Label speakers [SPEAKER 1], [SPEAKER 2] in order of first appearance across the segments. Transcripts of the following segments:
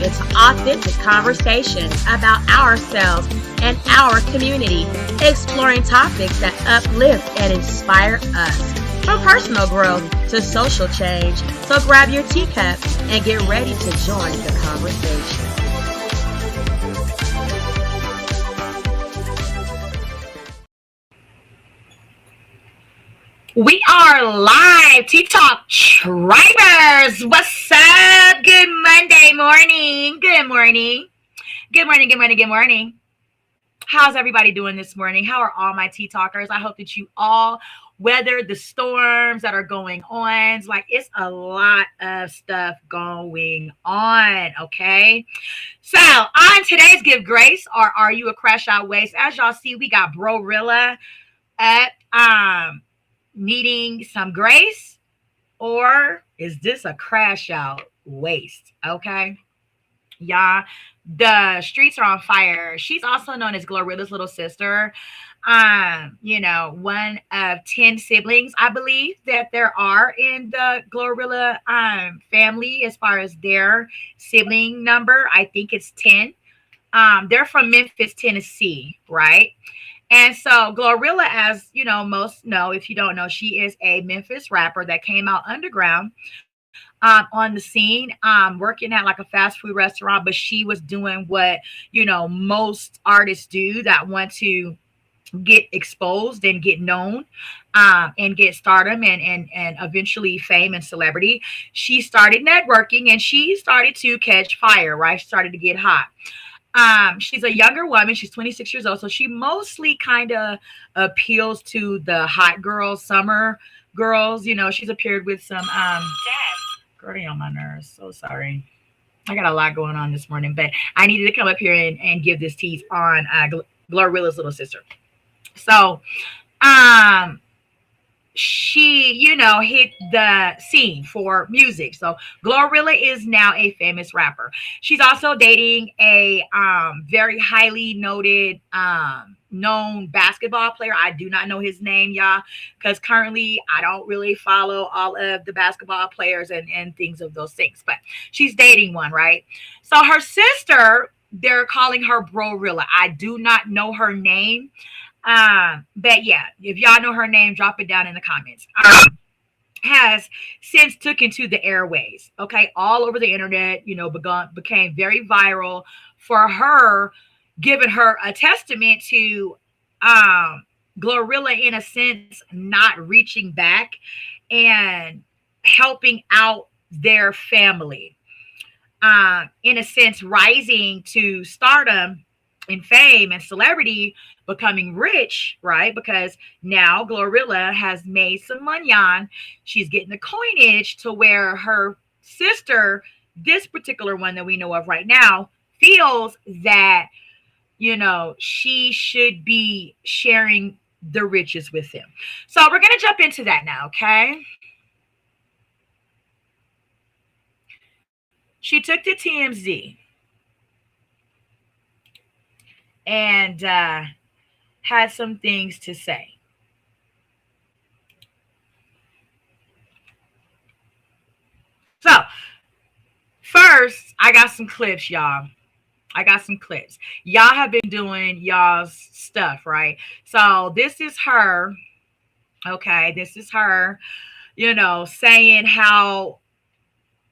[SPEAKER 1] into authentic conversations about ourselves and our community, exploring topics that uplift and inspire us. From personal growth to social change. So grab your teacup and get ready to join the conversation. We are live, TikTok Tribers. What's up? Good Monday morning. Good morning. Good morning, good morning, good morning. How's everybody doing this morning? How are all my tea talkers? I hope that you all weather the storms that are going on. Like, it's a lot of stuff going on, okay? So on today's Give Grace, or Are You a Crashout Waste? As y'all see, we got Glorilla at needing some grace, or is this a crash out waste? Okay, y'all, the streets are on fire. She's also known as Glorilla's little sister. You know, one of 10 siblings, I believe, that there are in the Glorilla family as far as their sibling number. I think it's 10. They're from Memphis, Tennessee, right? And so Glorilla, as you know, most know, if you don't know, she is a Memphis rapper that came out underground on the scene, working at like a fast food restaurant, but she was doing what, you know, most artists do that want to get exposed and get known and get stardom and eventually fame and celebrity. She started networking and she started to catch fire, right? She started to get hot. She's a younger woman. She's 26 years old. So she mostly kind of appeals to the hot girls, summer girls. You know, she's appeared with some girl on my nerves. So sorry. I got a lot going on this morning, but I needed to come up here and give this tease on Glorilla's little sister. So she, you know, hit the scene for music. So Glorilla is now a famous rapper. She's also dating a very highly noted known basketball player. I do not know his name, y'all, because currently I don't really follow all of the basketball players and things of those things, but she's dating one, right? So her sister, they're calling her Glorilla. I do not know her name. But yeah, if y'all know her name, drop it down in the comments. Has since took into the airways, okay, all over the internet, you know, became very viral for her, giving her a testament to Glorilla, in a sense, not reaching back and helping out their family, in a sense, rising to stardom and fame and celebrity, becoming rich, right? Because now Glorilla has made some money on. She's getting the coinage to where her sister, this particular one that we know of right now, feels that, you know, she should be sharing the riches with him. So we're going to jump into that now, okay? She took to TMZ and had some things to say. So first, I got some clips, y'all. I got some clips. Y'all have been doing y'all's stuff, right? So this is her. Okay, this is her, you know, saying how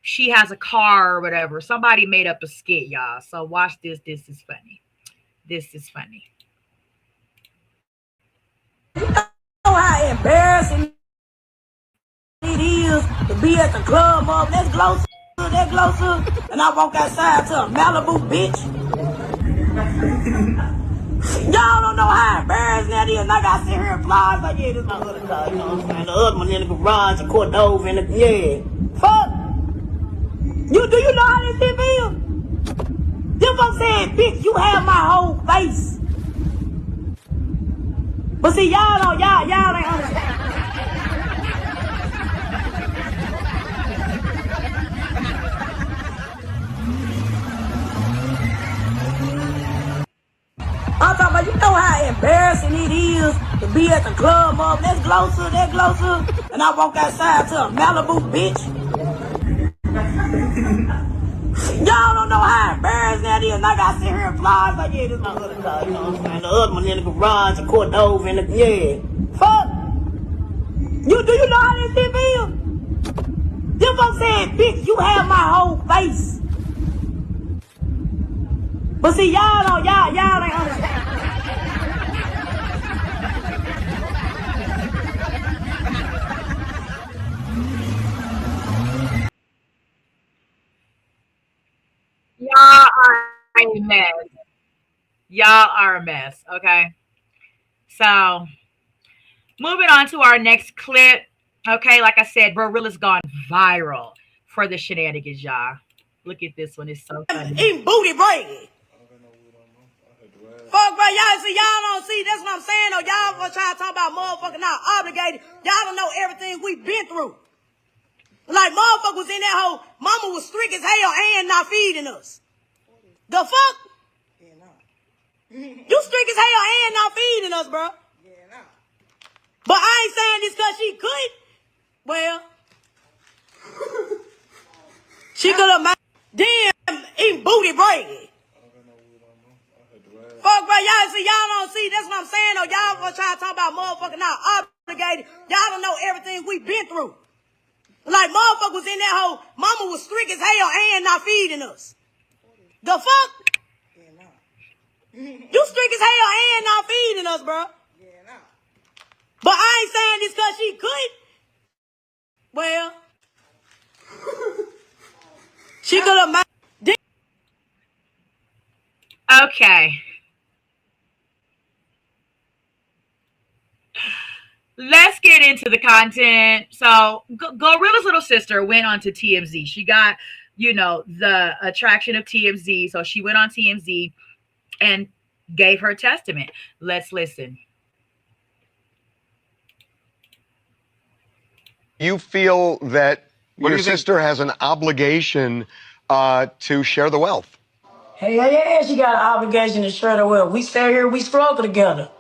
[SPEAKER 1] she has a car or whatever. Somebody made up a skit, y'all. So watch this. This is funny. This is funny.
[SPEAKER 2] You know how embarrassing it is to be at the club of that glossa, and I walk outside to a Malibu bitch. Y'all don't know how embarrassing that is. And I gotta sit here and fly like, yeah, this is my other car, you know what I'm saying? The other one in the garage, the Cordova, and the, yeah. Fuck! Do you know how this shit feels? Them folks saying, bitch, you have my whole face. But see, y'all ain't understand. I'm talking about, you know how embarrassing it is to be at the club of that glossa, and I walk outside to a Malibu bitch. Y'all don't know how that is, and I got to sit here and fly. Like, yeah, this my other car, you know what I'm saying? The other one in the garage, a court over in the, yeah. Fuck. Do you know how this shit feel? Them folks saying, bitch, you have my whole face. But see, y'all ain't understand.
[SPEAKER 1] Y'all are a mess. Y'all are a mess. Okay. So moving on to our next clip. Okay, like I said, Glorilla's gone viral for the shenanigans, y'all. Look at this one. It's so funny.
[SPEAKER 2] Eating booty bread. Fuck, bro, y'all don't see, that's what I'm saying, though. Y'all gonna try to talk about motherfucking not obligated. Y'all don't know everything we've been through. Like, motherfucker was in that hole, mama was strict as hell and not feeding us. The fuck? Yeah, no. You strict as hell and not feeding us, bro. Yeah, no. But I ain't saying this because she could. Well, she could have made damn eating booty bread. Fuck, bro, y'all don't see, that's what I'm saying, though. Y'all gonna try to talk about motherfucking not obligated. Y'all don't know everything we've been through. Like, motherfucker was in that hole, mama was strict as hell and not feeding us. The fuck? Yeah, no. You strict as hell and not feeding us, bro. Yeah, no. But I ain't saying this because she could. Well, she could have made.
[SPEAKER 1] Okay. Let's get into the content. So, Glorilla's little sister went on to TMZ. She got, the attraction of TMZ. So she went on TMZ and gave her testament. Let's listen.
[SPEAKER 3] You feel that your sister has an obligation to share the wealth?
[SPEAKER 2] Hey, yeah, she got an obligation to share the wealth. We stay here, we struggle together.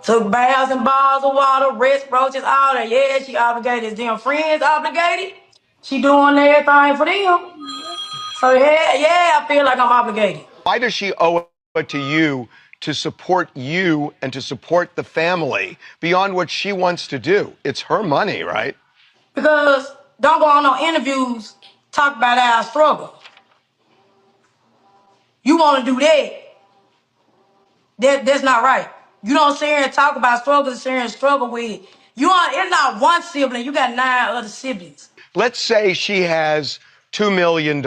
[SPEAKER 2] Took baths and bars of water, rest roaches, all that. Yeah, she obligated. Is them friends obligated? She doing everything for them. So yeah, I feel like I'm obligated.
[SPEAKER 3] Why does she owe it to you to support you and to support the family beyond what she wants to do? It's her money, right?
[SPEAKER 2] Because don't go on no interviews, talk about our struggle. You want to do that. That's not right. You don't sit here and talk about struggle, sit here and struggle with. It's not one sibling, you got 9 other siblings.
[SPEAKER 3] Let's say she has $2 million.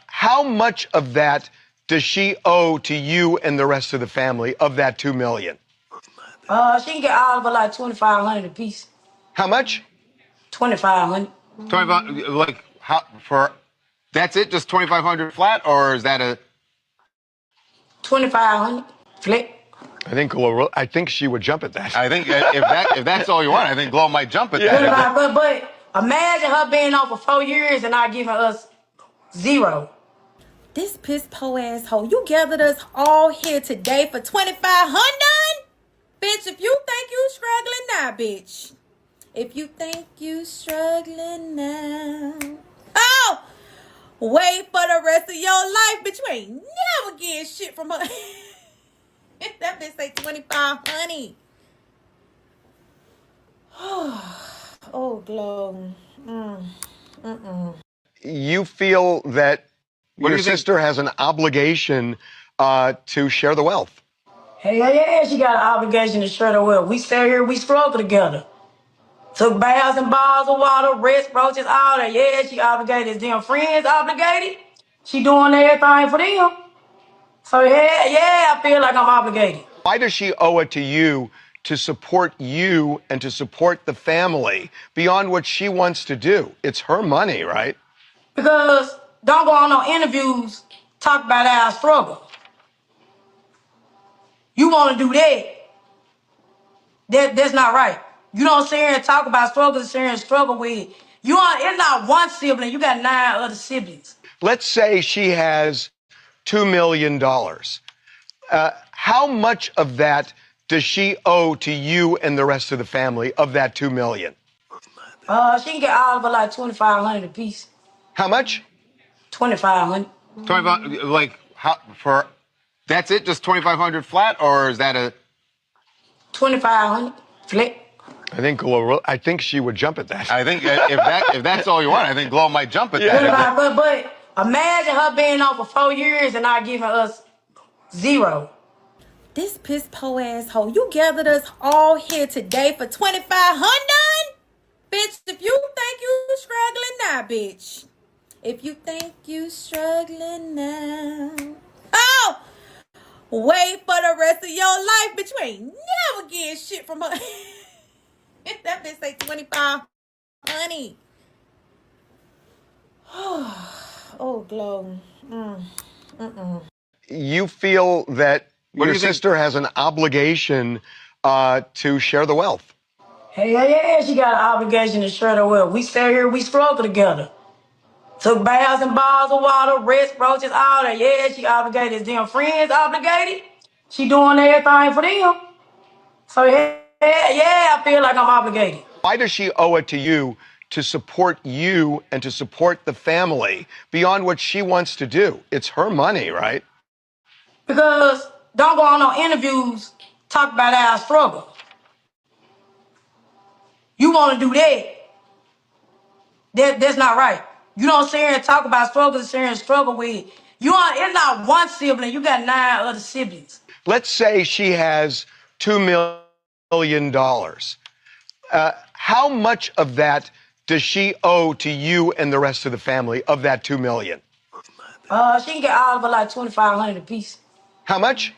[SPEAKER 3] How much of that does she owe to you and the rest of the family of that $2 million?
[SPEAKER 2] She can get all of it like $2,500 a piece.
[SPEAKER 3] How much?
[SPEAKER 2] $2,500.
[SPEAKER 4] 25, like how for? That's it, just 2,500 flat, or is that a?
[SPEAKER 2] 2,500 flat.
[SPEAKER 3] I think she would jump at that.
[SPEAKER 4] I think if that's all you want, I think Glow might jump at that.
[SPEAKER 2] But imagine her being on for 4 years and not giving us 0.
[SPEAKER 5] This piss po asshole, you gathered us all here today for 2,500? Bitch, if you think you struggling now, bitch. If you think you struggling now. Oh! Wait for the rest of your life, bitch. You ain't never getting shit from her. That bitch say 2,500. Oh, Glow.
[SPEAKER 3] You feel that your sister has an obligation to share the wealth?
[SPEAKER 2] Hey, yeah, she got an obligation to share the wealth. We stay here, we struggle together. Took baths and bars of water, rest roaches, all that. Yeah, she obligated. Is them friends obligated? She doing everything for them. So yeah, I feel like I'm obligated.
[SPEAKER 3] Why does she owe it to you to support you and to support the family beyond what she wants to do? It's her money, right?
[SPEAKER 2] Because don't go on no interviews, talk about our struggle. You want to do that. That's not right. You don't sit here and talk about struggle, sit here and struggle with. It's not one sibling, you got 9 other siblings.
[SPEAKER 3] Let's say she has $2 million. How much of that does she owe to you and the rest of the family of that $2 million?
[SPEAKER 2] She can get all of it like $2,500 a piece.
[SPEAKER 3] How much?
[SPEAKER 2] $2,500.
[SPEAKER 4] 25, like, how, for, that's it, just 2,500 flat, or is that a...
[SPEAKER 2] 2,500 flat.
[SPEAKER 3] I think she would jump at that.
[SPEAKER 4] I think if that's all you want, I think Glow might jump at that.
[SPEAKER 2] But imagine her being on for 4 years and not giving us zero.
[SPEAKER 5] This piss po asshole, you gathered us all here today for 2,500? Bitch, if you think you struggling now, bitch. If you think you struggling now. Oh! Wait for the rest of your life, bitch. You ain't never getting shit from her. That bitch say 2,500. Oh, Glow.
[SPEAKER 3] You feel that your sister has an obligation to share the wealth.
[SPEAKER 2] Hell yeah, she got an obligation to share the wealth. We stay here, we struggle together. Took baths and bottles of water, rest, roaches, all that. Yeah, she obligated. Is them friends obligated? She doing everything for them. So yeah, I feel like I'm obligated.
[SPEAKER 3] Why does she owe it to you to support you and to support the family beyond what she wants to do? It's her money, right?
[SPEAKER 2] Because don't go on no interviews, talk about our struggle. You want to do that. That's not right. You don't sit here and talk about struggles, sit here and struggle with. It's not one sibling, you got 9 other siblings.
[SPEAKER 3] Let's say she has $2 million. How much of that does she owe to you and the rest of the family of that $2 million?
[SPEAKER 2] She can get all of it like 2,500 apiece.
[SPEAKER 3] How much?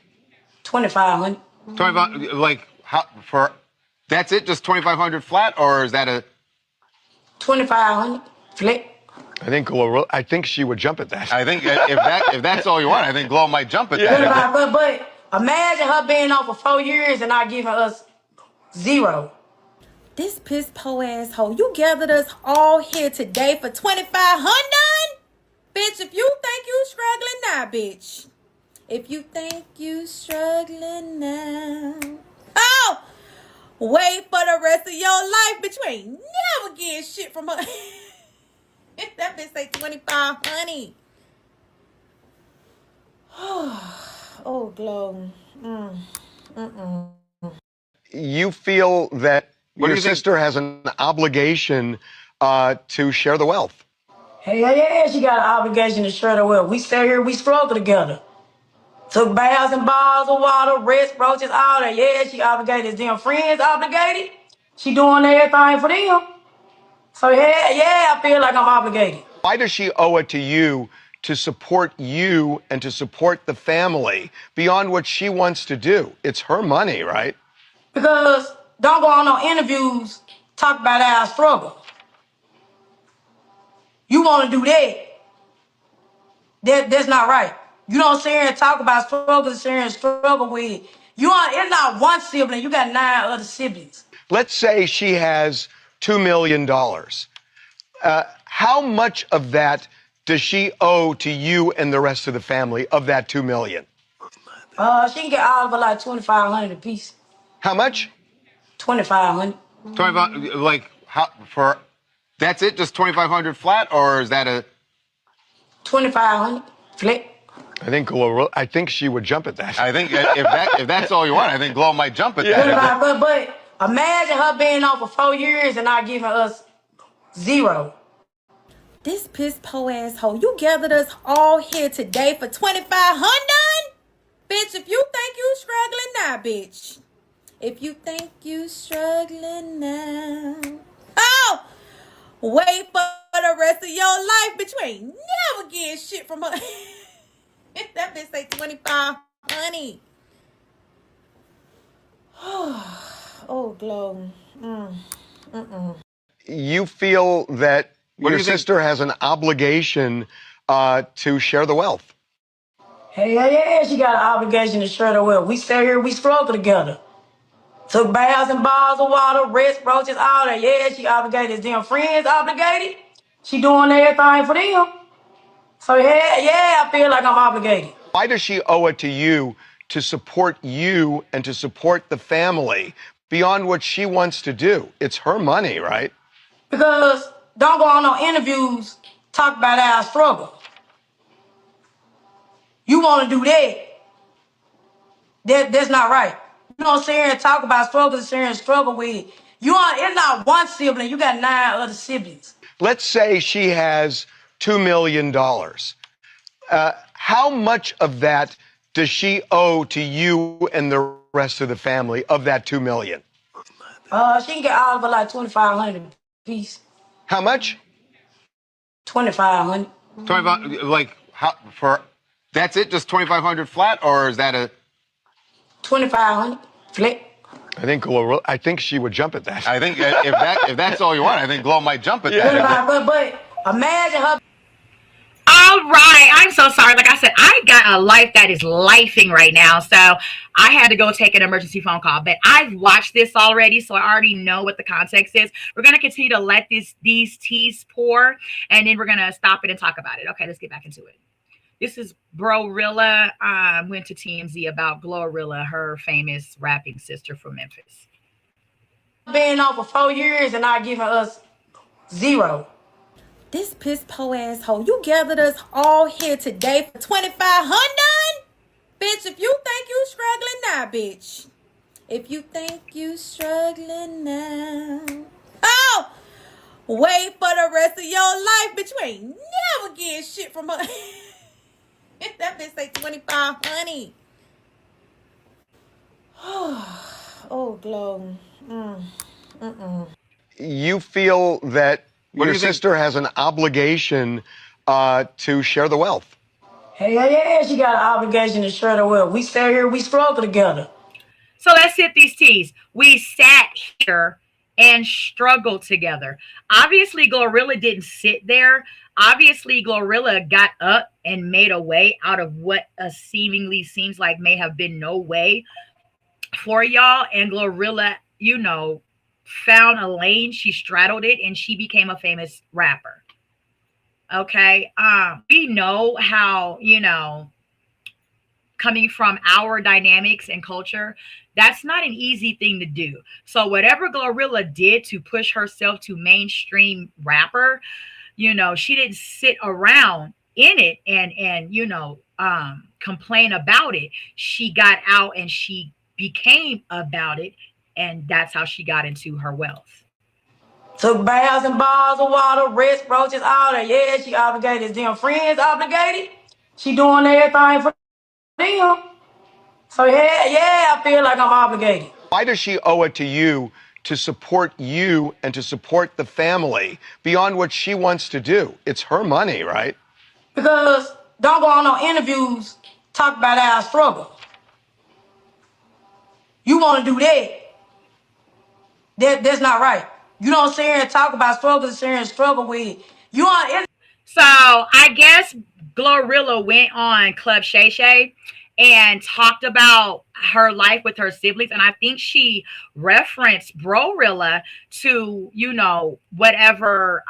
[SPEAKER 2] 2,500.
[SPEAKER 4] 25, like, how, for, that's it, just 2,500 flat, or is that a...
[SPEAKER 2] 2,500 flat.
[SPEAKER 3] I think she would jump at that.
[SPEAKER 4] I think if that's all you want, I think Glow might jump at that.
[SPEAKER 2] But imagine her being on for 4 years and not giving us zero.
[SPEAKER 5] This piss po asshole, you gathered us all here today for 2,500? Bitch, if you think you struggling now, bitch. If you think you struggling now. Oh! Wait for the rest of your life, bitch. You ain't never getting shit from her. That bitch say 2,500. Oh, Glow.
[SPEAKER 3] You feel that your sister has an obligation to share the wealth.
[SPEAKER 2] Hell yeah, she got an obligation to share the wealth. We stay here, we struggle together. Took baths and bottles of water, rest, roaches, all that. Yeah, she obligated. Is them friends obligated? She doing everything for them. So yeah, I feel like I'm obligated.
[SPEAKER 3] Why does she owe it to you to support you and to support the family beyond what she wants to do? It's her money, right?
[SPEAKER 2] Because don't go on no interviews, talk about our struggle. You want to do that's not right. You don't sit here and talk about struggles, sit here and struggle with. It's not one sibling, you got 9 other siblings.
[SPEAKER 3] Let's say she has $2 million. How much of that does she owe to you and the rest of the family of that $2 million?
[SPEAKER 2] She can get all of it like 2,500 apiece.
[SPEAKER 3] How much?
[SPEAKER 2] 2,500.
[SPEAKER 4] 25, like, how, for, that's it, just 2,500 flat, or is that a...
[SPEAKER 2] 2,500 flat.
[SPEAKER 3] I think she would jump at that.
[SPEAKER 4] I think if that's all you want, I think Glow might jump at that.
[SPEAKER 2] But imagine her being on for 4 years and not giving us zero.
[SPEAKER 5] This piss po asshole, you gathered us all here today for 2,500? Bitch, if you think you struggling now, bitch. If you think you struggling now. Oh! Wait for the rest of your life, bitch. You ain't never getting shit from her. That bitch say 2,500. Oh, Glow.
[SPEAKER 3] You feel that your sister has an obligation to share the wealth.
[SPEAKER 2] Hell yeah, she got an obligation to share the wealth. We stay here, we struggle together. Took baths and bottles of water, rest, roaches, all that. Yeah, she obligated. Is them friends obligated? She doing everything for them. So yeah, I feel like I'm obligated.
[SPEAKER 3] Why does she owe it to you to support you and to support the family beyond what she wants to do? It's her money, right?
[SPEAKER 2] Because don't go on no interviews, talk about our struggle. You want to do that's not right. You don't sit here and talk about struggles, sit here and struggle with. It's not one sibling. You got 9 other siblings.
[SPEAKER 3] Let's say she has $2 million. How much of that does she owe to you and the rest of the family of that $2 million?
[SPEAKER 2] She can get all of it like 2,500 piece.
[SPEAKER 3] How much?
[SPEAKER 2] 2,500.
[SPEAKER 4] 25, like how for? That's it, just 2,500 flat, or is that a?
[SPEAKER 2] 2,500 flick.
[SPEAKER 3] I think she would jump at that.
[SPEAKER 4] I think if that's all you want, I think Glow might jump at that.
[SPEAKER 2] But imagine her.
[SPEAKER 1] All right. I'm so sorry. Like I said, I got a life that is lifing right now. So I had to go take an emergency phone call. But I've watched this already, so I already know what the context is. We're going to continue to let these teas pour, and then we're going to stop it and talk about it. Okay, let's get back into it. This is Glorilla went to TMZ about Glorilla, her famous rapping sister from Memphis.
[SPEAKER 2] Been on for 4 years and not giving us 0.
[SPEAKER 5] This piss po asshole, you gathered us all here today for 2,500? Bitch, if you think you struggling now, bitch. If you think you struggling now. Oh! Wait for the rest of your life, bitch. You ain't never getting shit from her. That bitch say 2,500. Oh, Glow.
[SPEAKER 3] You feel that your sister has an obligation to share the wealth?
[SPEAKER 2] Hell yeah, she got an obligation to share the wealth. We sat here, we struggle together.
[SPEAKER 1] So let's sip these teas. We sat here and struggled together. Obviously, Glorilla didn't sit there. Obviously, Glorilla got up and made a way out of what seemingly seems like may have been no way for y'all. And Glorilla, found a lane. She straddled it and she became a famous rapper. Okay. We know how, coming from our dynamics and culture, that's not an easy thing to do. So whatever Glorilla did to push herself to mainstream rapper, she didn't sit around in it and complain about it. She got out and she became about it, and that's how she got into her wealth.
[SPEAKER 2] Took baths and bars of water, wrist roaches, all that. Yeah, she obligated. Is them friends obligated? She doing everything for them. So yeah, I feel like I'm obligated.
[SPEAKER 3] Why does she owe it to you to support you and to support the family beyond what she wants to do? It's her money, right?
[SPEAKER 2] Because don't go on no interviews talk about our struggle. You want to do that's not right. You don't sit here and talk about struggles, sit here and struggle with.
[SPEAKER 1] So I guess Glorilla went on Club Shay Shay and talked about her life with her siblings. And I think she referenced Brorilla to, whatever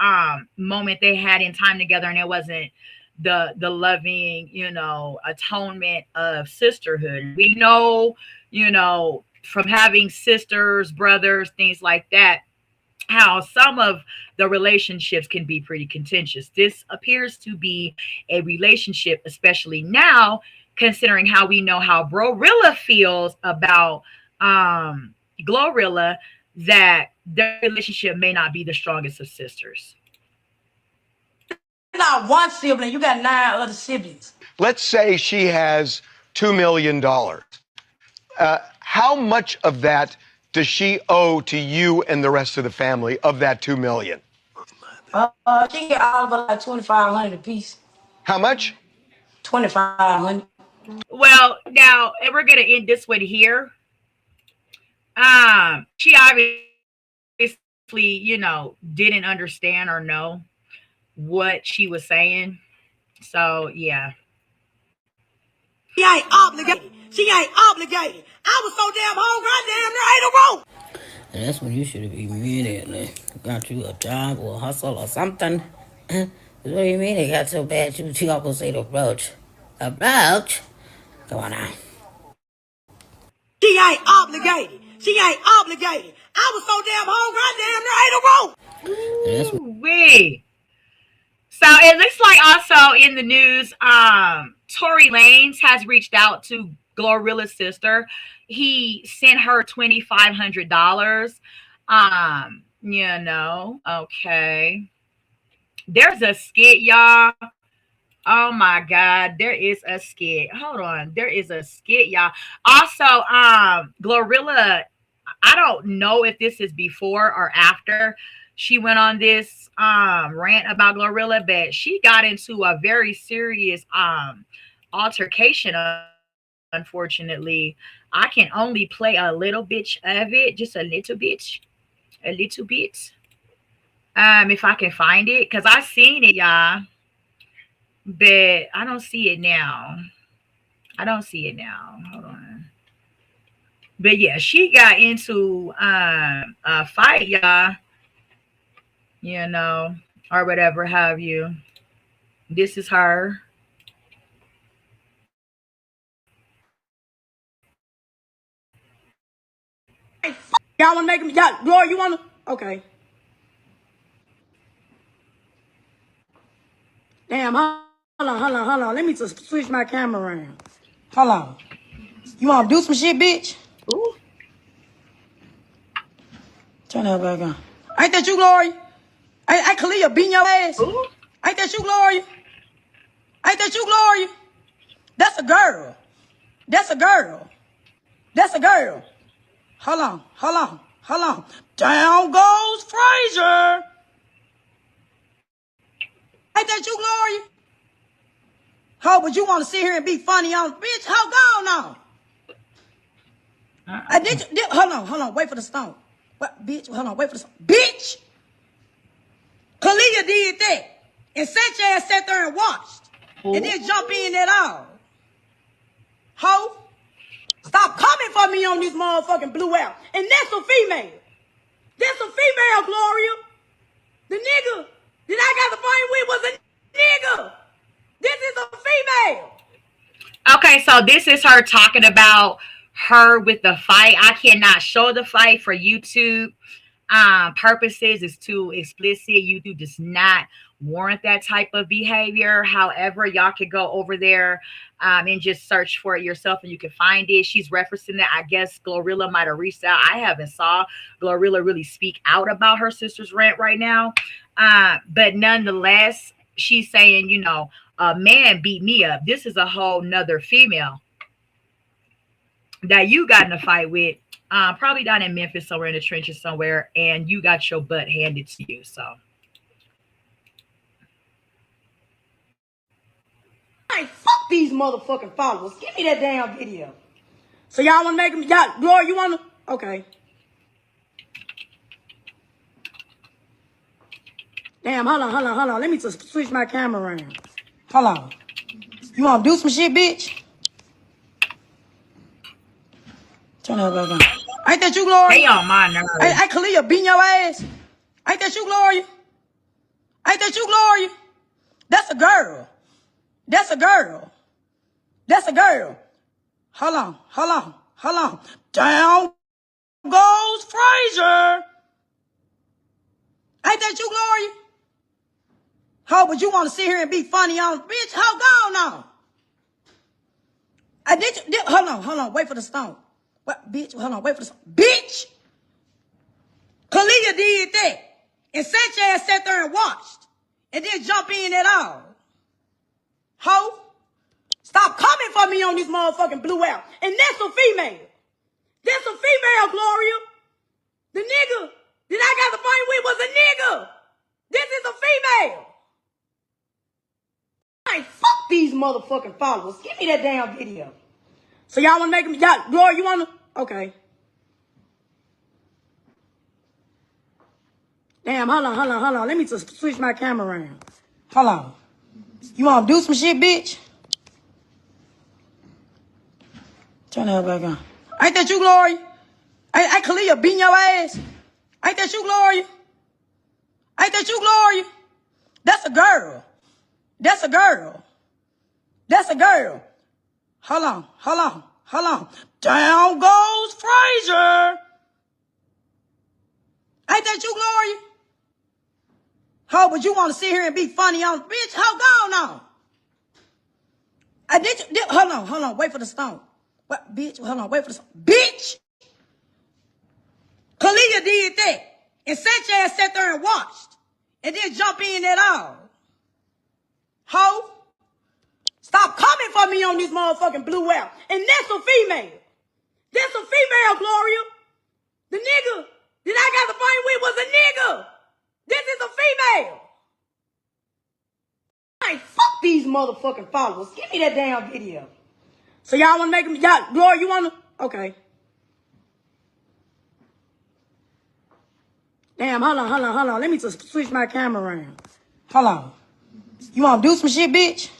[SPEAKER 1] moment they had in time together. And it wasn't the loving, atonement of sisterhood. We know, from having sisters, brothers, things like that, how some of the relationships can be pretty contentious. This appears to be a relationship, especially now, considering how we know how Brorilla feels about Glorilla, that their relationship may not be the strongest of sisters.
[SPEAKER 2] Not one sibling, you got 9 other siblings.
[SPEAKER 3] Let's say she has $2 million. How much of that does she owe to you and the rest of the family of that $2 million?
[SPEAKER 2] She can get all of it like 2,500 piece.
[SPEAKER 3] How much?
[SPEAKER 2] 2,500.
[SPEAKER 1] Well, now we're gonna end this one here. She obviously, didn't understand or know what she was saying. So yeah.
[SPEAKER 2] She ain't obligated. I was so damn hungry, I damn near ate a roll.
[SPEAKER 6] And that's when you should have immediately got you a job or a hustle or something. What do you mean it got so bad you almost ate a roach? A roach? Come on now.
[SPEAKER 2] She ain't obligated. I was so damn hungry, I damn near ate a roll.
[SPEAKER 1] Wait. So it looks like also in the news, Tory Lanez has reached out to Glorilla's sister. He sent her $2,500. Okay. There's a skit, y'all. Oh my God, there is a skit. Hold on. There is a skit, y'all. Also, Glorilla, I don't know if this is before or after she went on this rant about Glorilla, but she got into a very serious altercation. Unfortunately, I can only play a little bit of it, just a little bit, a little bit. If I can find it, because I seen it, y'all, but I don't see it now. I don't see it now. Hold on. But yeah, she got into a fight, y'all, or whatever have you. This is her.
[SPEAKER 2] Y'all wanna make me? Y'all, Glory, you wanna? Okay. Damn, hold on. Let me just switch my camera around. Hold on. You wanna do some shit, bitch?
[SPEAKER 1] Ooh.
[SPEAKER 2] Turn that back on. Ain't that you, Glory? Ain't Kalia beating your ass?
[SPEAKER 1] Ooh.
[SPEAKER 2] Ain't that you, Glory? Ain't that you, Glory? That's a girl. That's a girl. That's a girl. Hold on. Down goes Fraser. Ain't that you, Glory? How would you want to sit here and be funny on? Bitch, how gone on? Hold on. Wait for the stone. What, bitch? Hold on. Wait for the stone. Bitch! Kalia did that. And sat your ass sat there and watched.
[SPEAKER 1] Ooh.
[SPEAKER 2] And then jump in at all. Ho! Stop coming for me on this motherfucking blue out. And that's a female. That's a female, Gloria. The nigga that I got the fight with was a nigga. This is a female.
[SPEAKER 1] Okay, so this is her talking about her with the fight. I cannot show the fight for YouTube purposes. It's too explicit. YouTube does not warrant that type of behavior. However, y'all could go over there and just search for it yourself and you can find it. She's referencing that. I guess Glorilla might have reached out. I haven't saw Glorilla really speak out about her sister's rant right now. But nonetheless, she's saying, a man beat me up. This is a whole nother female that you got in a fight with, probably down in Memphis, somewhere in the trenches somewhere, and you got your butt handed to you. So,
[SPEAKER 2] hey, fuck these motherfucking followers. Give me that damn video. So y'all want to make them? Y'all, Glory, you want to? Okay. Damn, hold on. Let me just switch my camera around. Hold on. You want to do some shit, bitch? Turn that back on. Ain't that you, Glory?
[SPEAKER 1] they on my nerves.
[SPEAKER 2] Ain't Kalia beating your ass? Ain't that you, Glory? Ain't that you, Glory? That's a girl. That's a girl. That's a girl. Hold on. Down goes Fraser. Ain't that you, Glory? How would you want to sit here and be funny on? Bitch, how gone on? Hold on. Wait for the stone. What, bitch? Hold on. Wait for the stone. Bitch! Kalia did that. And sat your ass sat there and watched. And then jump in at all. Ho! Stop coming for me on this motherfucking blue out. And that's a female. That's a female, Gloria. The nigga that I got the fight with was a nigga. This is a female. Hey, fuck these motherfucking followers. Give me that damn video. So y'all want to make them? Y'all, Glory, you want to? Okay. Damn, hold on. Let me just switch my camera around. Hold on. You want to do some shit, bitch? Turn that back on. Ain't that you, Glory? Ain't Kalia beating your ass? Ain't that you, Glory? Ain't that you, Glory? That's a girl. That's a girl. That's a girl. Hold on. Down goes Fraser. Ain't that you, Glory? How would you want to sit here and be funny on? Bitch, how gone on? Hold on, wait for the stone. What, bitch? Hold on, wait for the stone. Bitch! Kalia did that. And Sanchez sat there and watched. And then jump in at all. Ho! Stop coming for me on this motherfucking blue app. And that's a female. That's a female, Gloria. The nigga that I got the fight with was a nigga. This is a female. Hey, fuck these motherfucking followers. Give me that damn video. So y'all want to make them, y'all, Gloria, you want to? Okay. Damn, hold on. Let me just switch my camera around. Hold on. You want to do some shit, bitch?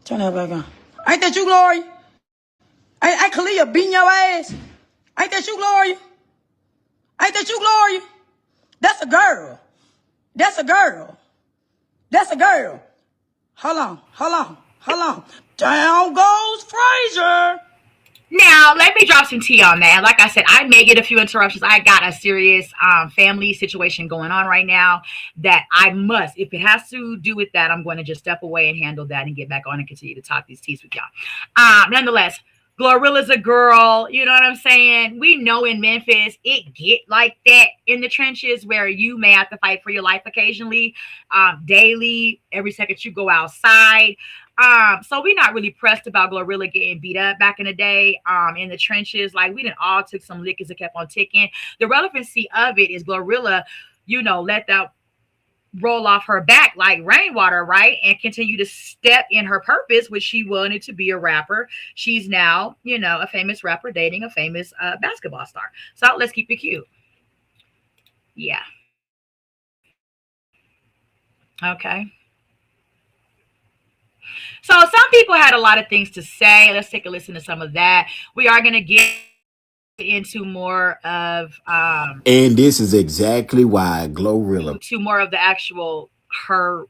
[SPEAKER 2] Turn that back on. Ain't that you, Gloria? Ain't Kalia beating your ass? Ain't that you, Gloria? Ain't that you, Gloria? That's a girl. That's a girl. That's a girl. Hold on. Down goes Frazier.
[SPEAKER 1] Now, let me drop some tea on that. Like I said, I may get a few interruptions. I got a serious family situation going on right now that I must, if it has to do with that, I'm going to just step away and handle that and get back on and continue to talk these teas with y'all. Nonetheless, Glorilla's a girl. You know what I'm saying? We know in Memphis, it get like that in the trenches where you may have to fight for your life occasionally, daily, every second you go outside. So we're not really pressed about Glorilla getting beat up back in the day, in the trenches. Like, we didn't all took some lickers and kept on ticking. The relevancy of it is Glorilla, let that roll off her back like rainwater, right? And continue to step in her purpose, which she wanted to be a rapper. She's now, a famous rapper dating a famous basketball star. So let's keep it cute. Yeah. Okay. So some people had a lot of things to say. Let's take a listen to some of that. We are going to get into more of
[SPEAKER 7] and this is exactly why Glorilla
[SPEAKER 1] to more of the actual her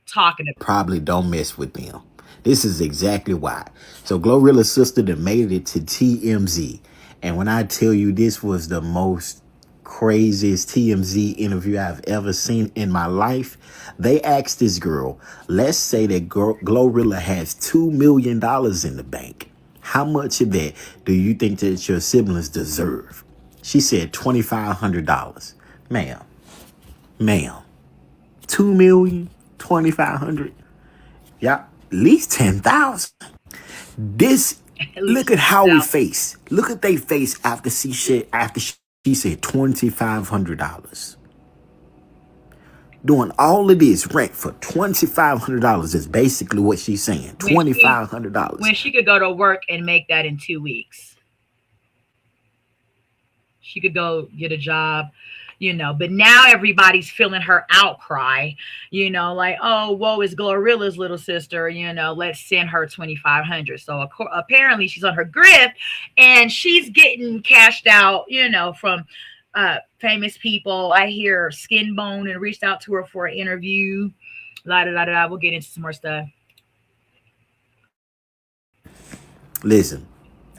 [SPEAKER 1] talking about.
[SPEAKER 7] Probably don't mess with them. This is exactly why. So Glorilla's sister that made it to TMZ. And when I tell you this was the most craziest TMZ interview I've ever seen in my life, they asked this girl, let's say that Glorilla has $2 million in the bank. How much of that do you think that your siblings deserve? She said $2,500. Ma'am. $2 million, $2,500. Yeah, at least 10,000. Look at Howard's face. Look at their face after she said $2,500. Doing all of this rent for $2,500 is basically what she's saying. $2,500.
[SPEAKER 1] When she could go to work and make that in 2 weeks. She could go get a job, but now everybody's feeling her outcry, like, oh, woe is Glorilla's little sister, let's send her $2,500. So apparently she's on her grift and she's getting cashed out, from famous people. I hear Skinbone and reached out to her for an interview. We'll get into some more stuff.
[SPEAKER 7] Listen,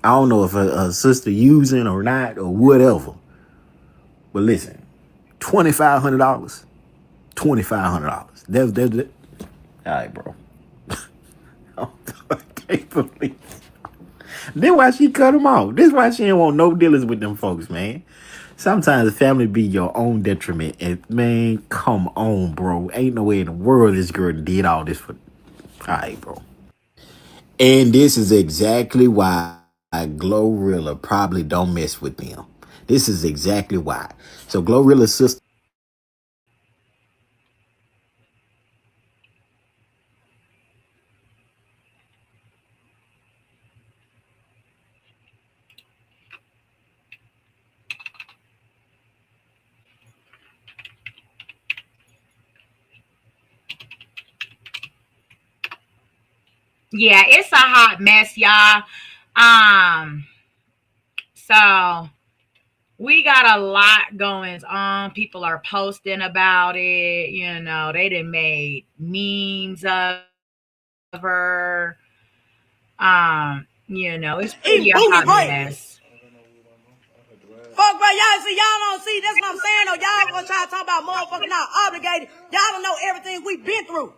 [SPEAKER 7] I don't know if a sister using or not or whatever, but listen, $2,500, $2,500. That's all right, bro. I can't believe it. This why she cut them off. This why she ain't want no dealings with them folks, man. Sometimes family be your own detriment. And man, come on, bro. Ain't no way in the world this girl did all this for. All right, bro. And this is exactly why Glorilla probably don't mess with them. This is exactly why. So Glorilla's sister.
[SPEAKER 1] Yeah, it's a hot mess, y'all. So we got a lot going on. People are posting about it. They done made memes of her. It's pretty a hot mess.
[SPEAKER 2] Fuck, bro, y'all don't see, that's what I'm saying, though. Y'all gonna try to talk about motherfucking not obligated. Y'all don't know everything we've been through.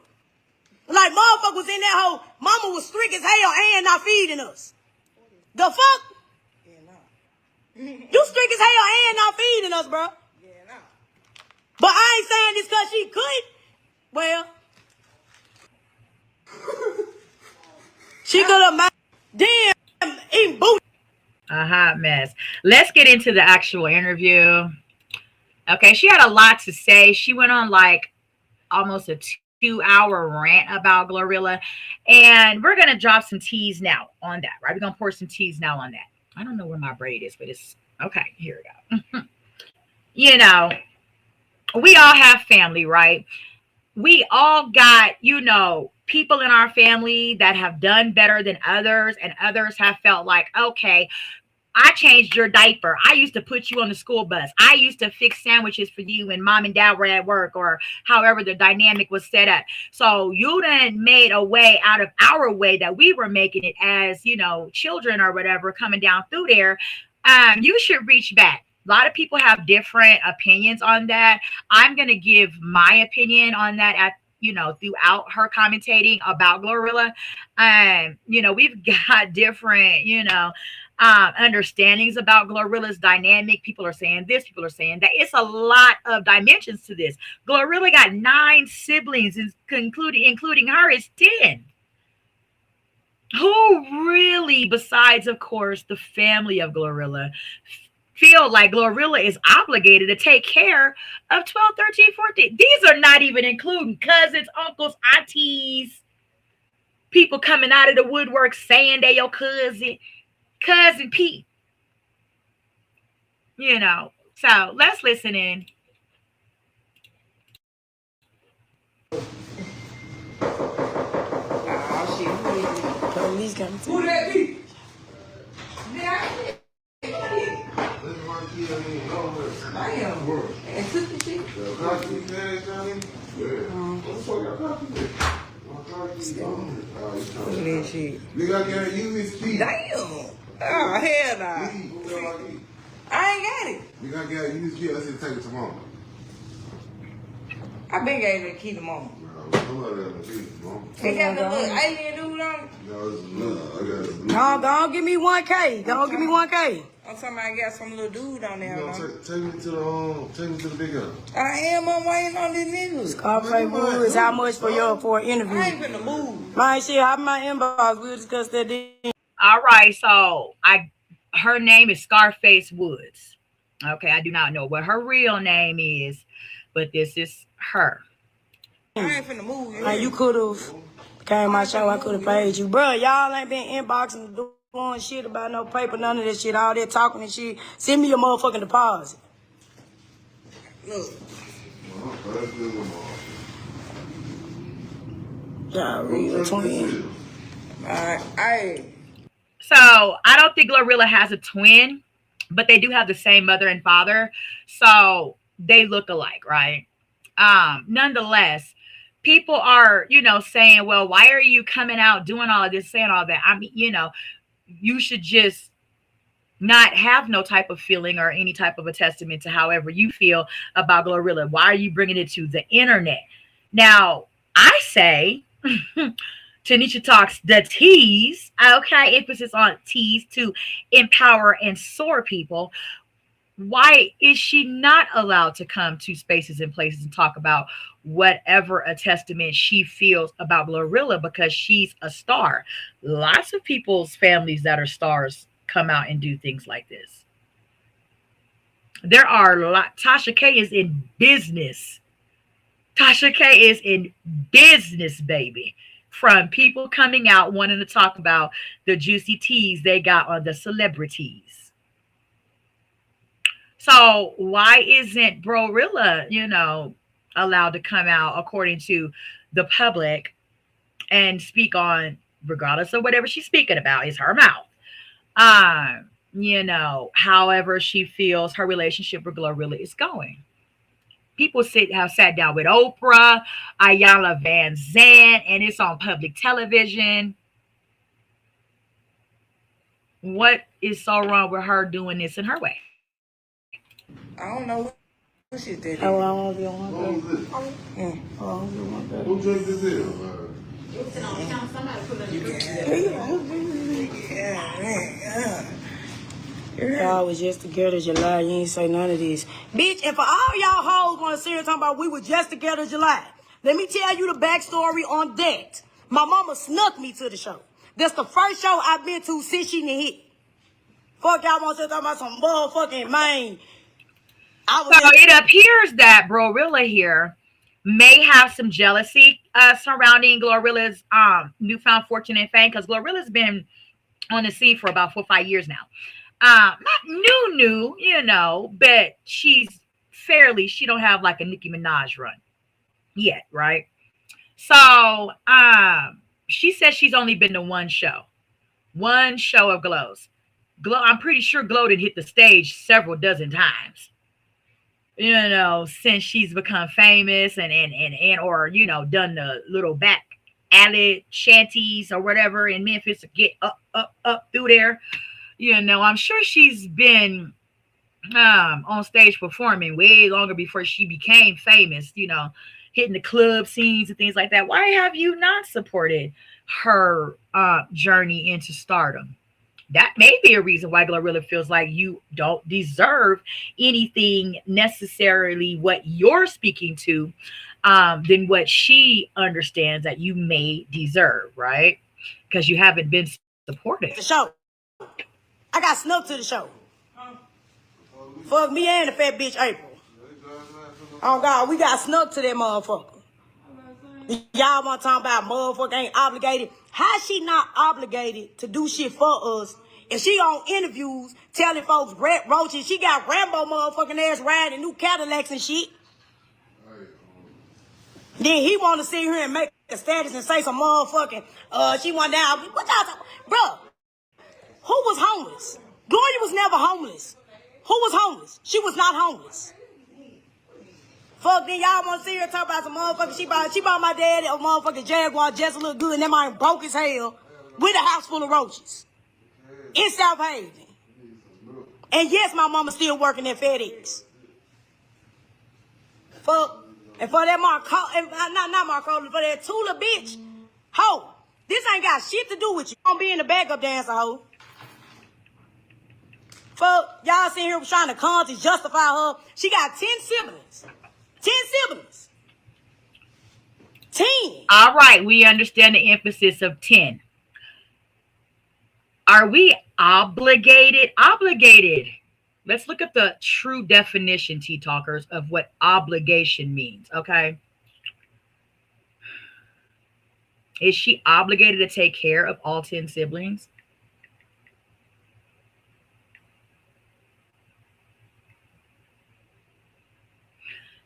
[SPEAKER 2] Like motherfucker was in that hole. Mama was strict as hell and not feeding us. The fuck? Yeah, nah. You strict as hell and not feeding us, bro. Yeah, nah. But I ain't saying this because she could. Well, she could have damn eating booty.
[SPEAKER 1] A hot mess. Let's get into the actual interview. Okay, she had a lot to say. She went on like almost a 2-hour rant about Glorilla, and we're gonna drop some teas now on that. Right, we're gonna pour some teas now on that. I don't know where my braid is, but it's okay. Here we go. You know, we all have family, right? We all got, you know, people in our family that have done better than others, and others have felt like, okay, I changed your diaper. I used to put you on the school bus. I used to fix sandwiches for you when mom and dad were at work, or however the dynamic was set up. So you done made a way out of our way that we were making it as, you know, children or whatever coming down through there. You should reach back. A lot of people have different opinions on that. I'm going to give my opinion on that at, you know, throughout her commentating about Glorilla. You know, we've got different, you know, understandings about Glorilla's dynamic. People are saying this, people are saying that. It's a lot of dimensions to this. Glorilla got 9 siblings, including her is 10. Who really, besides of course the family of Glorilla, feel like Glorilla is obligated to take care of 12, 13, 14? These are not even including cousins, uncles, aunties, people coming out of the woodwork saying they your cousin Pete. You know, so let's listen in.
[SPEAKER 8] Oh shit,
[SPEAKER 2] Police coming.
[SPEAKER 8] who that be? Damn. And took the shit. Look at that shit. Damn. Oh, hell nah. I ain't got it.
[SPEAKER 9] You gotta get a USB. Let's just take it tomorrow.
[SPEAKER 8] I been gave that key to mama. Ain't got no little alien dude on it.
[SPEAKER 2] No, don't give me 1K. Don't give me 1K.
[SPEAKER 8] I'm talking about I got some little dude on there.
[SPEAKER 9] Take me to the big guy.
[SPEAKER 8] I am. I'm waiting on this nigga.
[SPEAKER 2] SCARFACE WOODS, how much for an interview?
[SPEAKER 8] I ain't finna move.
[SPEAKER 2] My shit, hop in my inbox. We'll discuss that then.
[SPEAKER 1] All right, so her name is SCARFACE Woods. Okay, I do not know what her real name is, but this is her.
[SPEAKER 8] I ain't finna move.
[SPEAKER 2] You could have came my show. I could have paid you, bro. Y'all ain't been inboxing doing shit about no paper, none of that shit. All that talking and shit. Send me your motherfucking deposit.
[SPEAKER 8] Look.
[SPEAKER 2] Y'all real twin.
[SPEAKER 8] Alright, hey.
[SPEAKER 1] So I don't think Glorilla has a twin, but they do have the same mother and father, so they look alike, right? Nonetheless, people are, you know, saying, well, why are you coming out doing all of this, saying all that? I mean, you know, you should just not have no type of feeling or any type of a testament to however you feel about Glorilla. Why are you bringing it to the internet? Now, I say, Tanisha talks the teas, okay, emphasis on teas to empower and soar people. Why is she not allowed to come to spaces and places and talk about whatever a testament she feels about Glorilla because she's a star? Lots of people's families that are stars come out and do things like this. There are a lot. Tasha K is in business. Tasha K is in business, baby. From people coming out wanting to talk about the juicy teas they got on the celebrities. So why isn't Glorilla, you know, allowed to come out according to the public and speak on, regardless of whatever she's speaking about, is her mouth. You know, however she feels her relationship with Glorilla is going. People have sat down with Oprah, Ayala Van Zandt, and it's on public television. What is so wrong with her doing this in her way?
[SPEAKER 8] I don't know what shit that is.
[SPEAKER 2] Oh, I won't be on one.
[SPEAKER 9] What was this? Who drank this in?
[SPEAKER 2] I was just together July. You ain't say none of this. Bitch, if all y'all hoes want to sit here talking about we were just together July, let me tell you the backstory on that. My mama snuck me to the show. That's the first show I've been to since she done hit. Fuck y'all want to talk about some motherfucking man.
[SPEAKER 1] So it appears that Glorilla here may have some jealousy surrounding Glorilla's newfound fortune and fame, because Glorilla's been on the scene for about 4 or 5 years now. Not new, you know, but she don't have like a Nicki Minaj run yet, right? So she says she's only been to one show of Glow's. I'm pretty sure Glow did hit the stage several dozen times, you know, since she's become famous and or, you know, done the little back alley shanties or whatever in Memphis to get up through there. You know, I'm sure she's been on stage performing way longer before she became famous, you know, hitting the club scenes and things like that. Why have you not supported her journey into stardom? That may be a reason why Glorilla feels like you don't deserve anything necessarily what you're speaking to than what she understands that you may deserve, right? Because you haven't been supported.
[SPEAKER 2] The show. I got snuck to the show. Fuck me and the fat bitch April. Oh God, we got snuck to that motherfucker. Y'all want to talk about motherfucker ain't obligated? How she not obligated to do shit for us? And she on interviews telling folks roaches. She got Rambo motherfucking ass riding new Cadillacs and shit. Then he want to sit here and make a status and say some motherfucking she went down. What y'all talking? Bro, who was homeless? Gloria was never homeless. Who was homeless? She was not homeless. Fuck, then y'all want to sit here and talk about some motherfucker. She bought my dad a motherfucking Jaguar just to look good, and that man broke as hell with a house full of roaches in South Haven. And yes, my mama still working at FedEx. Fuck, and for that not Marco, for that Tula bitch, ho, this ain't got shit to do with you. I'm being the backup dancer, ho. Fuck, y'all sitting here trying to come to justify her. She got 10 siblings. 10 siblings. 10.
[SPEAKER 1] All right, we understand the emphasis of 10. Are we obligated? Obligated. Let's look at the true definition, Tea Talkers, of what obligation means, okay? Is she obligated to take care of all 10 siblings?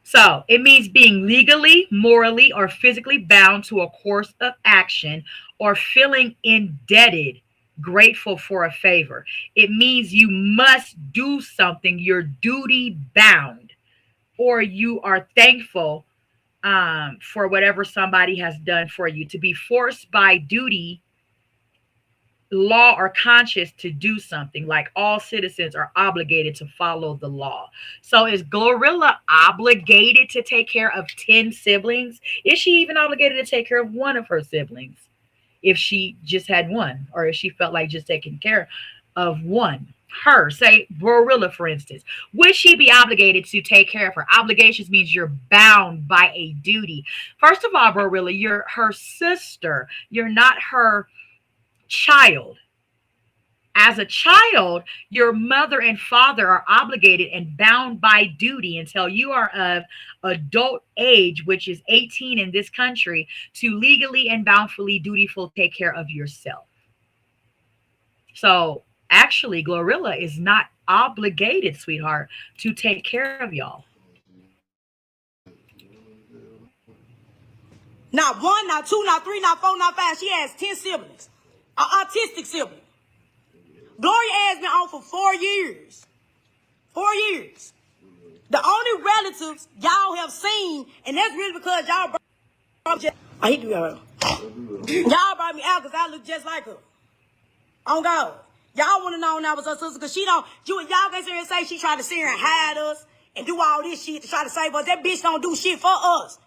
[SPEAKER 1] So it means being legally, morally, or physically bound to a course of action or feeling indebted, grateful for a favor. It means you must do something, you're duty bound, or you are thankful for whatever somebody has done for you. To be forced by duty, law, or conscience to do something, like all citizens are obligated to follow the law. So is Glorilla obligated to take care of 10 siblings? Is she even obligated to take care of one of her siblings if she just had one, or if she felt like just taking care of one? Her, say Glorilla, for instance, would she be obligated to take care of her? Obligations means you're bound by a duty. First of all, Glorilla, you're her sister. You're not her child. As a child, your mother and father are obligated and bound by duty until you are of adult age, which is 18 in this country, to legally and bountifully dutiful take care of yourself. So actually, Glorilla is not obligated, sweetheart, to take care of y'all.
[SPEAKER 2] Not one, not two, not three, not four, not five. She has 10 siblings. An autistic sibling. Gloria has been on for 4 years. 4 years. The only relatives y'all have seen, and that's really because y'all brought y'all brought me out because I look just like her. On God. Y'all want to know when I was her sister because she don't, y'all can sit here and say she tried to sit here and hide us and do all this shit to try to save us. That bitch don't do shit for us.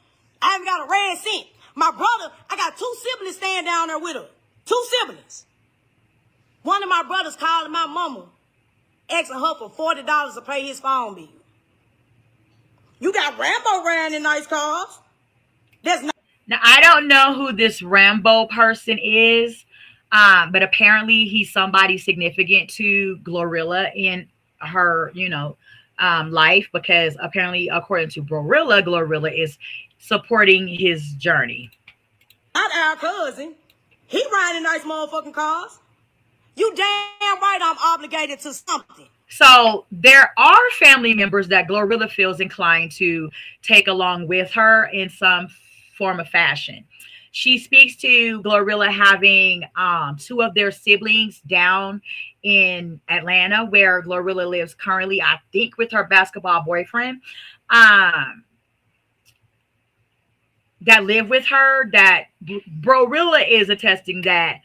[SPEAKER 2] I haven't got a red cent. My brother, I got 2 siblings staying down there with her. 2 siblings. One of my brothers calling my mama, asking her for $40 to pay his phone bill. You got Rambo riding in nice cars. That's not.
[SPEAKER 1] Now, I don't know who this Rambo person is, but apparently he's somebody significant to Glorilla in her, life, because apparently, according to Glorilla is supporting his journey.
[SPEAKER 2] Not our cousin. He riding nice motherfucking cars. You damn right I'm obligated to something.
[SPEAKER 1] So there are family members that Glorilla feels inclined to take along with her in some form of fashion. She speaks to Glorilla having 2 of their siblings down in Atlanta, where Glorilla lives currently, I think, with her basketball boyfriend. That live with her, that Glorilla is attesting that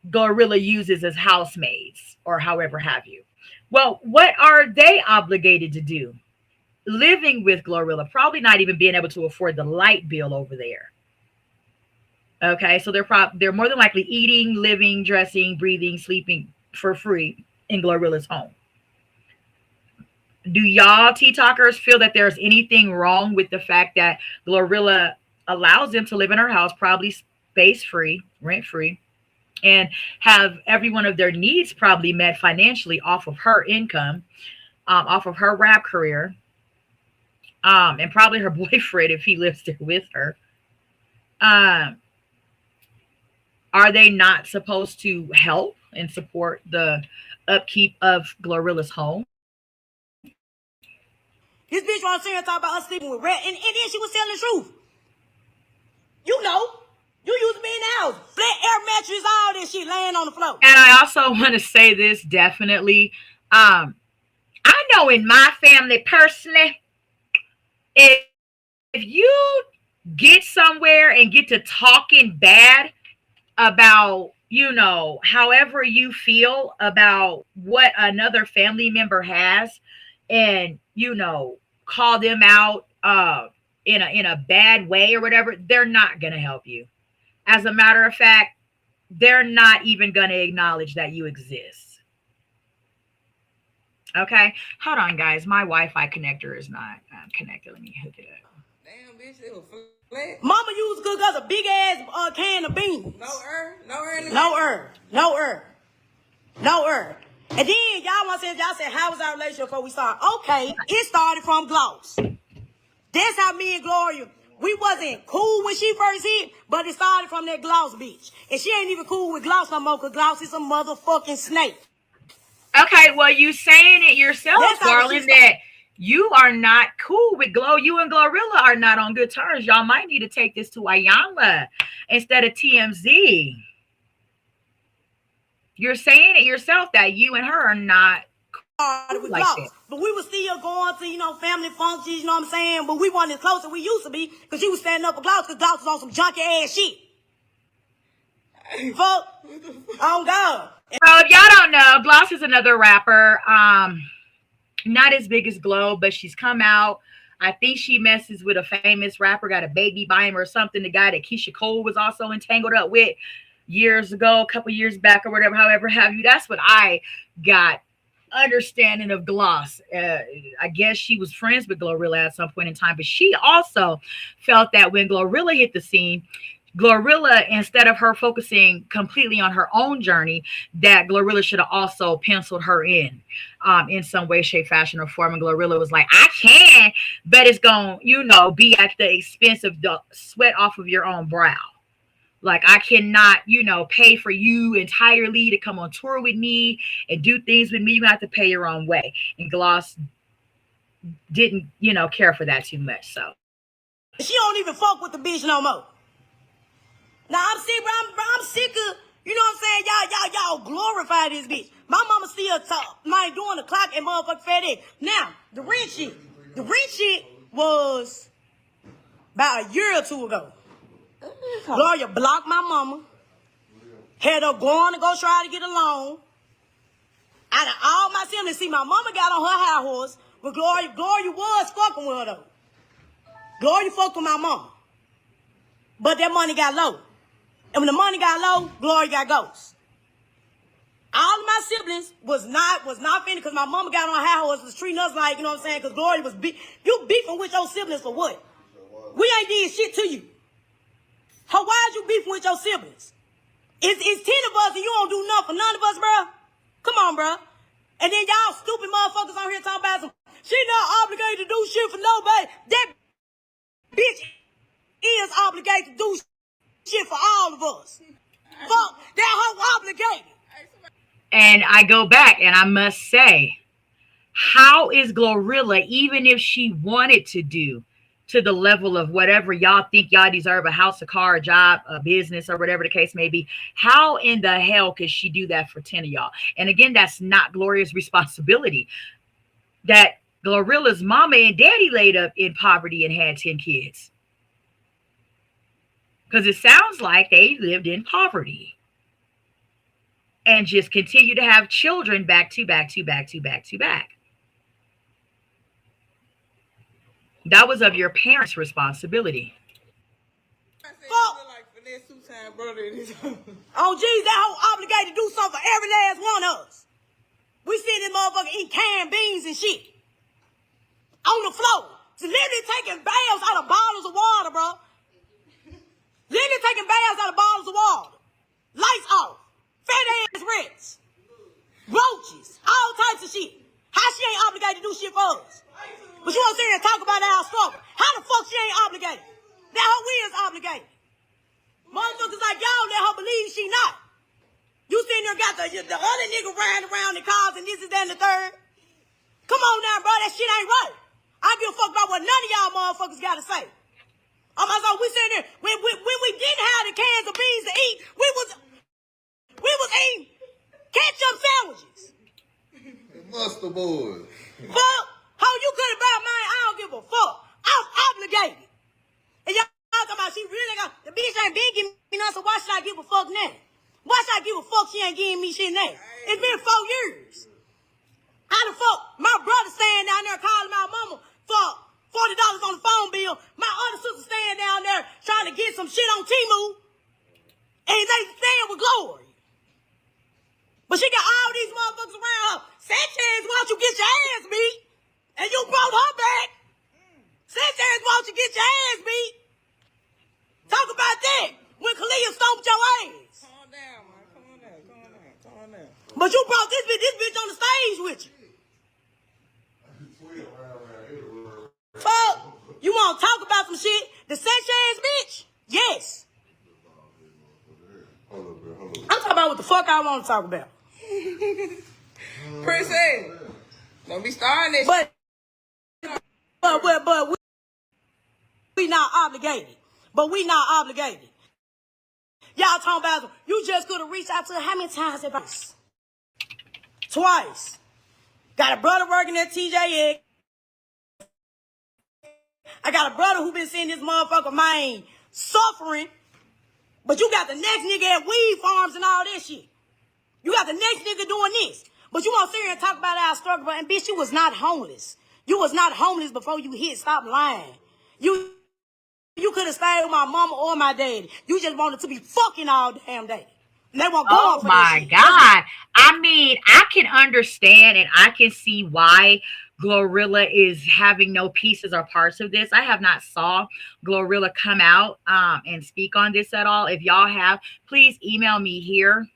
[SPEAKER 1] Glorilla uses as housemaids or however have you. Well, what are they obligated to do? Living with Glorilla, probably not even being able to afford the light bill over there. Okay, so they're more than likely eating, living, dressing, breathing, sleeping for free in Glorilla's home. Do y'all T-Talkers feel that there's anything wrong with the fact that Glorilla allows them to live in her house, probably space-free, rent-free, and have every one of their needs probably met financially off of her income, off of her rap career, and probably her boyfriend if he lives there with her? Are they not supposed to help and support the upkeep of Glorilla's home?
[SPEAKER 2] This bitch was saying talk about us sleeping with Red, and then she was telling the truth. You know, you used to be in the house, flat air mattress, all this shit laying on the floor.
[SPEAKER 1] And I also want to say this definitely. I know in my family personally, if you get somewhere and get to talking bad about, however you feel about what another family member has, and, call them out in a bad way or whatever, they're not going to help you. As a matter of fact, they're not even going to acknowledge that you exist. Okay, hold on, guys. My Wi-Fi connector is not connected. Let me hook it up.
[SPEAKER 8] Damn, bitch, it was flat.
[SPEAKER 2] Mama used to cook us a big ass can of beans.
[SPEAKER 8] No herb.
[SPEAKER 2] And then y'all want to say, y'all said, how was our relationship before we started? Okay, it started from Gloss. That's how me and Gloria, we wasn't cool when she first hit, but it started from that Gloss bitch. And she ain't even cool with Gloss no more, because Gloss is a motherfucking snake.
[SPEAKER 1] Okay, well, you saying it yourself, darling, that you are not cool with Glow. You and Glorilla are not on good terms. Y'all might need to take this to Ayanla instead of TMZ. You're saying it yourself that you and her are not cool like that.
[SPEAKER 2] But we were still going to, family functions, you know what I'm saying? But we weren't as close as we used to be, because she was standing up for Gloss, because Gloss was on some junky ass shit. Fuck. Oh, God.
[SPEAKER 1] So if y'all don't know, Gloss is another rapper. Not as big as Glow, but she's come out. I think she messes with a famous rapper, got a baby by him or something. The guy that Keisha Cole was also entangled up with years ago, a couple years back or whatever, however have you. That's what I got understanding of Gloss. I guess she was friends with Glorilla at some point in time, but she also felt that when Glorilla hit the scene, Glorilla, instead of her focusing completely on her own journey, that Glorilla should have also penciled her in some way, shape, fashion, or form. And Glorilla was like, I can, but it's going to, be at the expense of the sweat off of your own brow. Like, I cannot, pay for you entirely to come on tour with me and do things with me. You have to pay your own way. And Gloss didn't, care for that too much. So
[SPEAKER 2] she don't even fuck with the bitch no more. Now I'm sick, bro. I'm sick of, you know what I'm saying? Y'all glorify this bitch. My mama still doing the clock and motherfucking fat ass. Now, the rent shit was about a year or two ago. Gloria blocked my mama. Had her going to go try to get a loan. Out of all my siblings, see, my mama got on her high horse, but Gloria was fucking with her though. Gloria fucked with my mama. But that money got low. And when the money got low, Glory got ghosts. All of my siblings was not finished because my mama got on high horse, was treating us like, you know what I'm saying? Because Glory was you beefing with your siblings for what? We ain't did shit to you. How why is you beefing with your siblings? It's 10 of us and you don't do nothing for none of us, bro. Come on, bro. And then y'all stupid motherfuckers on here talking about some, she not obligated to do shit for nobody. That bitch is obligated to do shit for all of us. Fuck, that hoe obligated.
[SPEAKER 1] And I go back and I must say, how is Glorilla, even if she wanted to do to the level of whatever y'all think y'all deserve, a house, a car, a job, a business, or whatever the case may be, how in the hell could she do that for 10 of y'all? And again, that's not Gloria's responsibility. That Glorilla's mama and daddy laid up in poverty and had 10 kids. Because it sounds like they lived in poverty. And just continue to have children back to back to back to back to back. That was of your parents' responsibility.
[SPEAKER 2] Fuck. Oh, geez, that hoe obligated to do something for every last one of us. We see this motherfucker eat canned beans and shit. On the floor. It's literally taking baths out of bottles of water, bro. Literally taking baths out of bottles of water. Lights off. Fat ass rats. Roaches. All types of shit. How she ain't obligated to do shit for us? But you want to sit here and talk about our struggle. How the fuck she ain't obligated? That hoe is obligated. Motherfuckers like y'all let her believe she not. You sitting there got the other nigga riding around in cars and this is that and the third. Come on now, bro. That shit ain't right. I don't give a fuck about what none of y'all motherfuckers got to say. Oh my God, we sitting there. When we didn't have the cans of beans to eat, we was eating ketchup sandwiches.
[SPEAKER 9] Mustard boys.
[SPEAKER 2] Fuck. How you could have bought mine? I don't give a fuck. I'm obligated. And y'all talking about she really got the bitch ain't been giving me nothing, so why should I give a fuck now? Why should I give a fuck she ain't giving me shit now? It's been 4 years. How the fuck my brother staying down there calling my mama for $40 on the phone bill? My other sister staying down there trying to get some shit on Temu. And they staying with Glory. But she got all these motherfuckers around her. Sanchez, why don't you get your ass beat? And you brought her back. Sanchez, why don't you get your ass beat? Talk about that. When Kalia stomped your ass.
[SPEAKER 8] Calm down, man. Calm down.
[SPEAKER 2] But you brought this bitch on the stage with you. Fuck. You want to talk about some shit? The Sanchez bitch? Yes. I'm talking about what the fuck I want to talk about.
[SPEAKER 8] Princess, don't be starting this.
[SPEAKER 2] But we not obligated. But we not obligated. Y'all talking about you just could have reached out to her how many times? Twice. Got a brother working at TJX. I got a brother who been seeing this motherfucker man suffering. But you got the next nigga at weed farms and all this shit. You got the next nigga doing this. But you want to sit here and talk about our struggle. And bitch, you was not homeless. You was not homeless before you hit. Stop lying. You could have stayed with my mama or my daddy. You just wanted to be fucking all damn day. And they won't go
[SPEAKER 1] Oh
[SPEAKER 2] for
[SPEAKER 1] my
[SPEAKER 2] this shit.
[SPEAKER 1] God. I mean, I can understand and I can see why Glorilla is having no pieces or parts of this. I have not saw Glorilla come out and speak on this at all. If y'all have, please email me here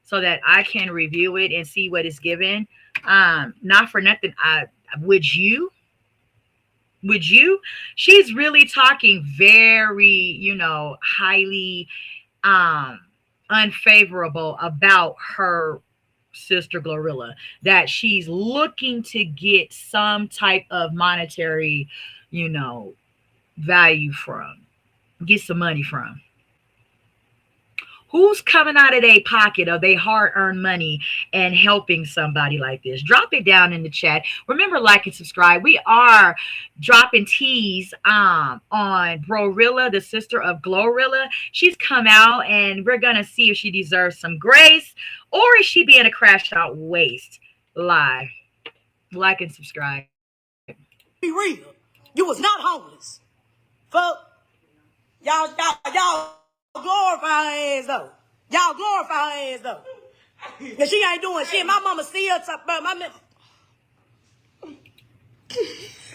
[SPEAKER 1] so that I can review it and see what is given. Not for nothing. Would you? She's really talking very, highly unfavorable about her sister Glorilla, that she's looking to get some type of monetary, value from, get some money from. Who's coming out of their pocket of their hard-earned money and helping somebody like this? Drop it down in the chat. Remember, like and subscribe. We are dropping teas on Brorilla, the sister of Glorilla. She's come out, and we're going to see if she deserves some grace or is she being a crash out waste. Live. Like and subscribe.
[SPEAKER 2] Be real. You was not homeless. Fuck. Y'all glorify her ass though. Y'all glorify her ass though. Cause she ain't doing shit. My mama still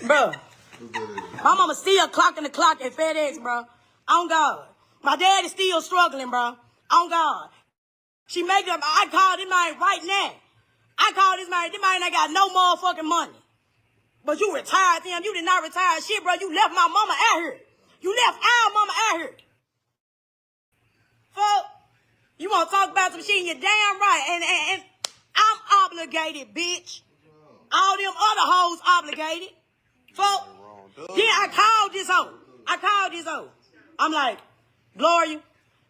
[SPEAKER 2] bro. My mama still clocking the clock at FedEx, bro. On God. My dad is still struggling, bro. On God. She make up. I call this man right now. I call this man. This man ain't got no motherfucking money. But you retired them. You did not retire shit, bro. You left my mama out here. You left our mama out here. Fuck. You want to talk about some shit? You're damn right. And I'm obligated, bitch. All them other hoes obligated. Fuck. Yeah, I called this hoe. I'm like, Gloria,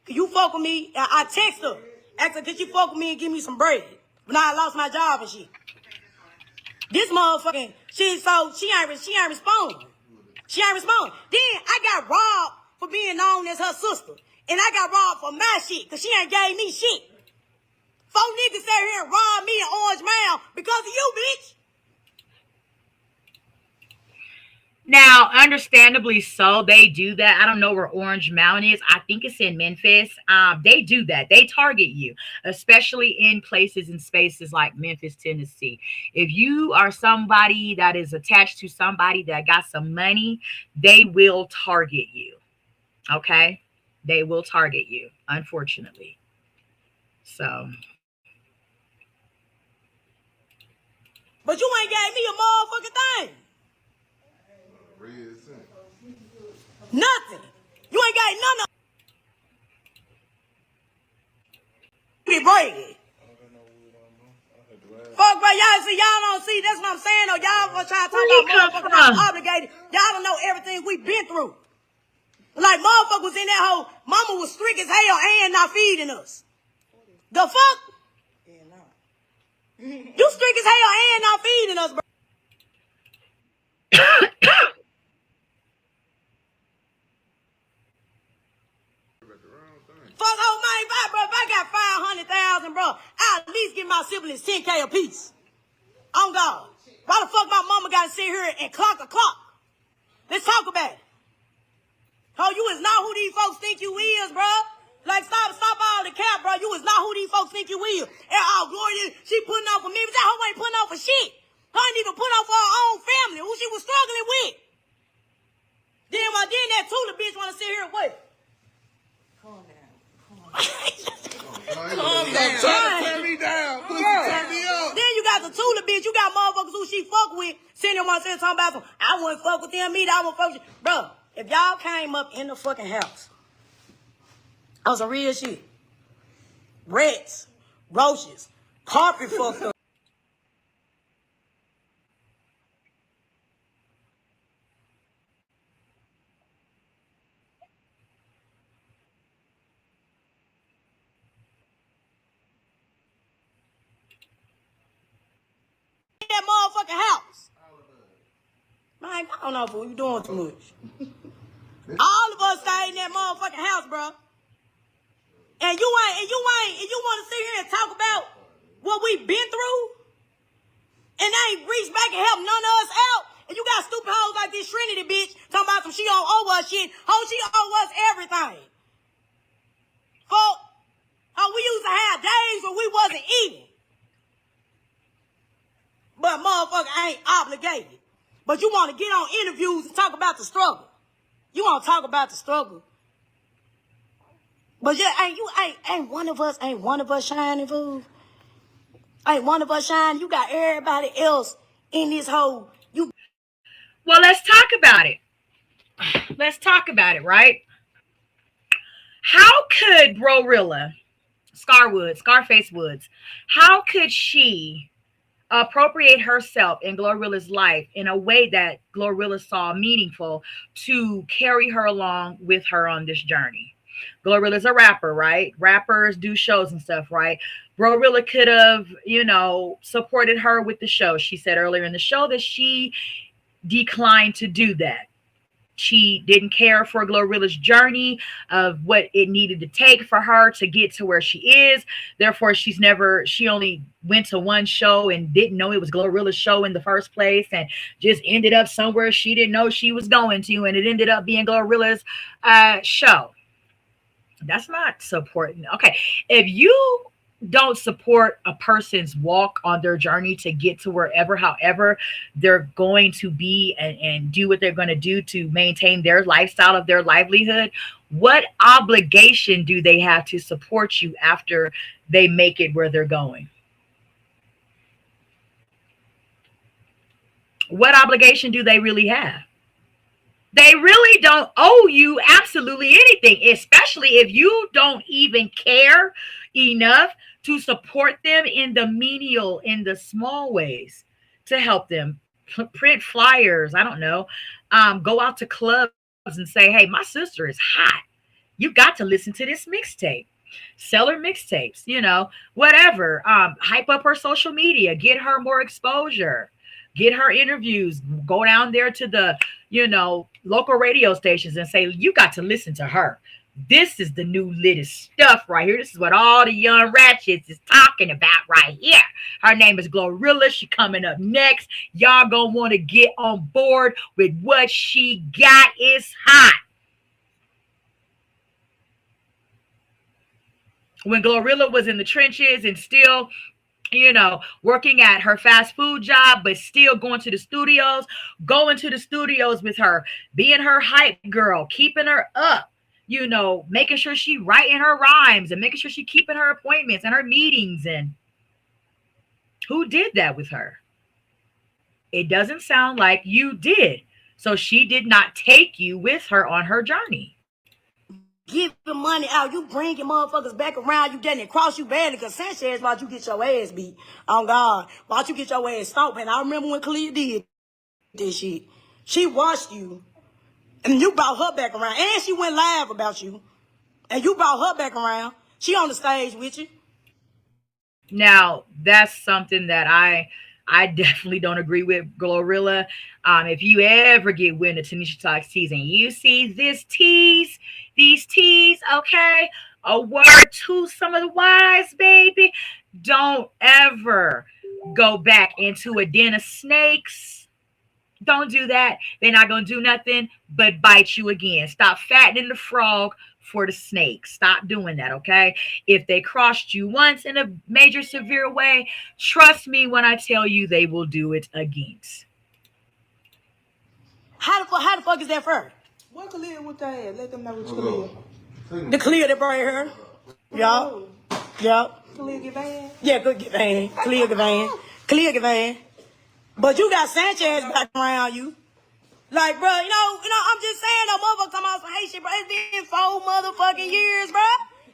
[SPEAKER 2] can you fuck with me? I text her. Ask her, could you fuck with me and give me some bread? But now I lost my job and shit. This motherfucking she ain't responding. She ain't responding. Then I got robbed for being known as her sister. And I got robbed for my shit, because she ain't gave me shit. 4 niggas sat here and robbed me in Orange Mound because of you, bitch.
[SPEAKER 1] Now, understandably so, they do that. I don't know where Orange Mountain is. I think it's in Memphis. They do that. They target you, especially in places and spaces like Memphis, Tennessee. If you are somebody that is attached to somebody that got some money, they will target you. Okay? They will target you, unfortunately. So.
[SPEAKER 2] But you ain't gave me a motherfucking thing. Nothing. You ain't got none of it. Bread. Fuck, bro, y'all don't see. That's what I'm saying. Though y'all gonna try to talk about motherfuckers obligated. Y'all don't know everything we've been through. Like motherfuckers was in that hole. Mama was strict as hell and not feeding us. The fuck? You strict as hell and not feeding us, bro. Fuck, oh man, bro, if I got 500,000, bro, I'll at least give my siblings 10K a piece. On God. Why the fuck my mama gotta sit here and clock a clock? Let's talk about it. Oh, you is not who these folks think you is, bro. Like, stop all the cap, bro. You is not who these folks think you is. And oh, Gloria, she putting on for me. But that hoe ain't putting on for shit. Her ain't even putting on for her own family, who she was struggling with. Then that Tula bitch want to sit here and wait. Calm down.
[SPEAKER 9] Calm down. Turn me down. Turn me up.
[SPEAKER 2] Then you got the Tula bitch. You got motherfuckers who she fuck with. Sitting there one talking about some, I wouldn't fuck with them either. I wouldn't fuck with you. Bro, if y'all came up in the fucking house on some real shit, rats, roaches, carpet fucked up. That motherfucking house. Man, I don't know, fool. You doing too much. All of us stay in that motherfucking house, bro. And you want to sit here and talk about what we've been through, and they ain't reached back and helped none of us out. And you got stupid hoes like this Trinity bitch talking about some she don't owe us shit. Ho, she owe us everything. Fuck. Ho, we used to have days when we wasn't eating. But motherfucker ain't obligated. But you want to get on interviews and talk about the struggle. You want to talk about the struggle. But yeah, ain't one of us shining, fool. Ain't one of us shining. You got everybody else in this hole.
[SPEAKER 1] Well, let's talk about it. Let's talk about it, right? How could Glorilla, Scarface Woods, how could she appropriate herself in Glorilla's life in a way that Glorilla saw meaningful to carry her along with her on this journey? Glorilla's a rapper, right? Rappers do shows and stuff, right? Glorilla could have, supported her with the show. She said earlier in the show that she declined to do that. She didn't care for Glorilla's journey of what it needed to take for her to get to where she is. Therefore, she only went to one show and didn't know it was Glorilla's show in the first place, and just ended up somewhere she didn't know she was going to, and it ended up being Glorilla's show. That's not supporting. Okay. If you don't support a person's walk on their journey to get to wherever, however, they're going to be and do what they're going to do to maintain their lifestyle of their livelihood, what obligation do they have to support you after they make it where they're going? What obligation do they really have? They really don't owe you absolutely anything, especially if you don't even care enough to support them in the menial, in the small ways to help them print flyers. I don't know. Go out to clubs and say, hey, my sister is hot. You got to listen to this mixtape. Sell her mixtapes, whatever. Hype up her social media, get her more exposure, get her interviews, go down there to the, local radio stations and say, you got to listen to her. This is the new latest stuff right here. This is what all the young ratchets is talking about right here. Her name is Glorilla. She coming up next. Y'all gonna want to get on board with what she got. Is hot. When Glorilla was in the trenches and still, working at her fast food job, but still going to the studios with her, being her hype girl, keeping her up, making sure she writing her rhymes and making sure she keeping her appointments and her meetings. And who did that with her? It doesn't sound like you did. So she did not take you with her on her journey.
[SPEAKER 2] Giving money out, you bringing motherfuckers back around, you didn't cross you badly, because Sanchez watch you get your ass beat. Oh God, watch you get your ass stomped. And I remember when Kalia did this shit. She watched you, and you brought her back around, and she went live about you, and you brought her back around. She on the stage with you.
[SPEAKER 1] Now, that's something that I definitely don't agree with, Glorilla. If you ever get wind of Tanisha Talks teas and you see these teas, okay, a word to some of the wise, baby, don't ever go back into a den of snakes. Don't do that. They're not going to do nothing but bite you again. Stop fattening the frog for the snake. Stop doing that, okay? If they crossed you once in a major severe way, trust me when I tell you they will do it again.
[SPEAKER 2] How the fuck is that for?
[SPEAKER 8] What Kalia with that? Let them know what Kalia.
[SPEAKER 2] The Kalia that brought her. Yup.
[SPEAKER 8] Kalia get van?
[SPEAKER 2] Yeah, good get van. Kalia get van. But you got Sanchez back around you. Like, bro, I'm just saying, though, motherfucker come out some hate shit, bro. It's been 4 motherfucking years, bro.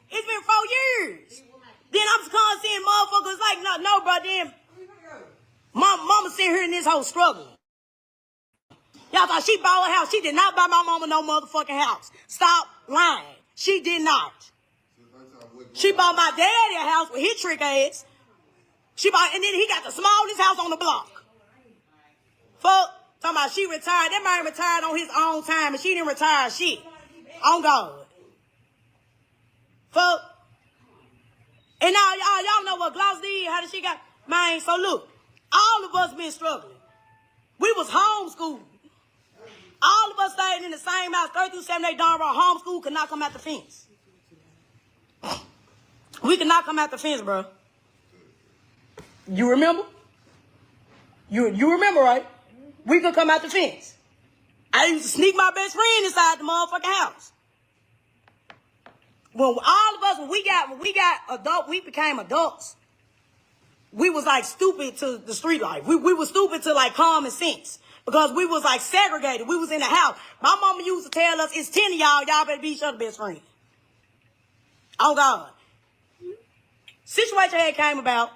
[SPEAKER 2] It's been 4 years. Then I'm just kind of seeing motherfuckers like, no, bro, then mama sitting here in this whole struggle. Y'all thought she bought a house. She did not buy my mama no motherfucking house. Stop lying. She did not. She bought my daddy a house with his trick ass. And then he got the smallest house on the block. Fuck. Talking about she retired. That man retired on his own time, and she didn't retire shit. On God. Fuck. And now y'all know what Gloss did, how did she got. Man, so look, all of us been struggling. We was homeschooled. All of us stayed in the same house, 3 through 7, they darn right homeschool, could not come out the fence. We could not come out the fence, bro. You remember? You remember, right? We could come out the fence. I used to sneak my best friend inside the motherfucking house. Well, all of us, when we got adult, we became adults. We was like stupid to the street life. We were stupid to like common sense. Because we was like segregated. We was in the house. My mama used to tell us, it's 10 of y'all better be each other's best friend. Oh God. Situation had came about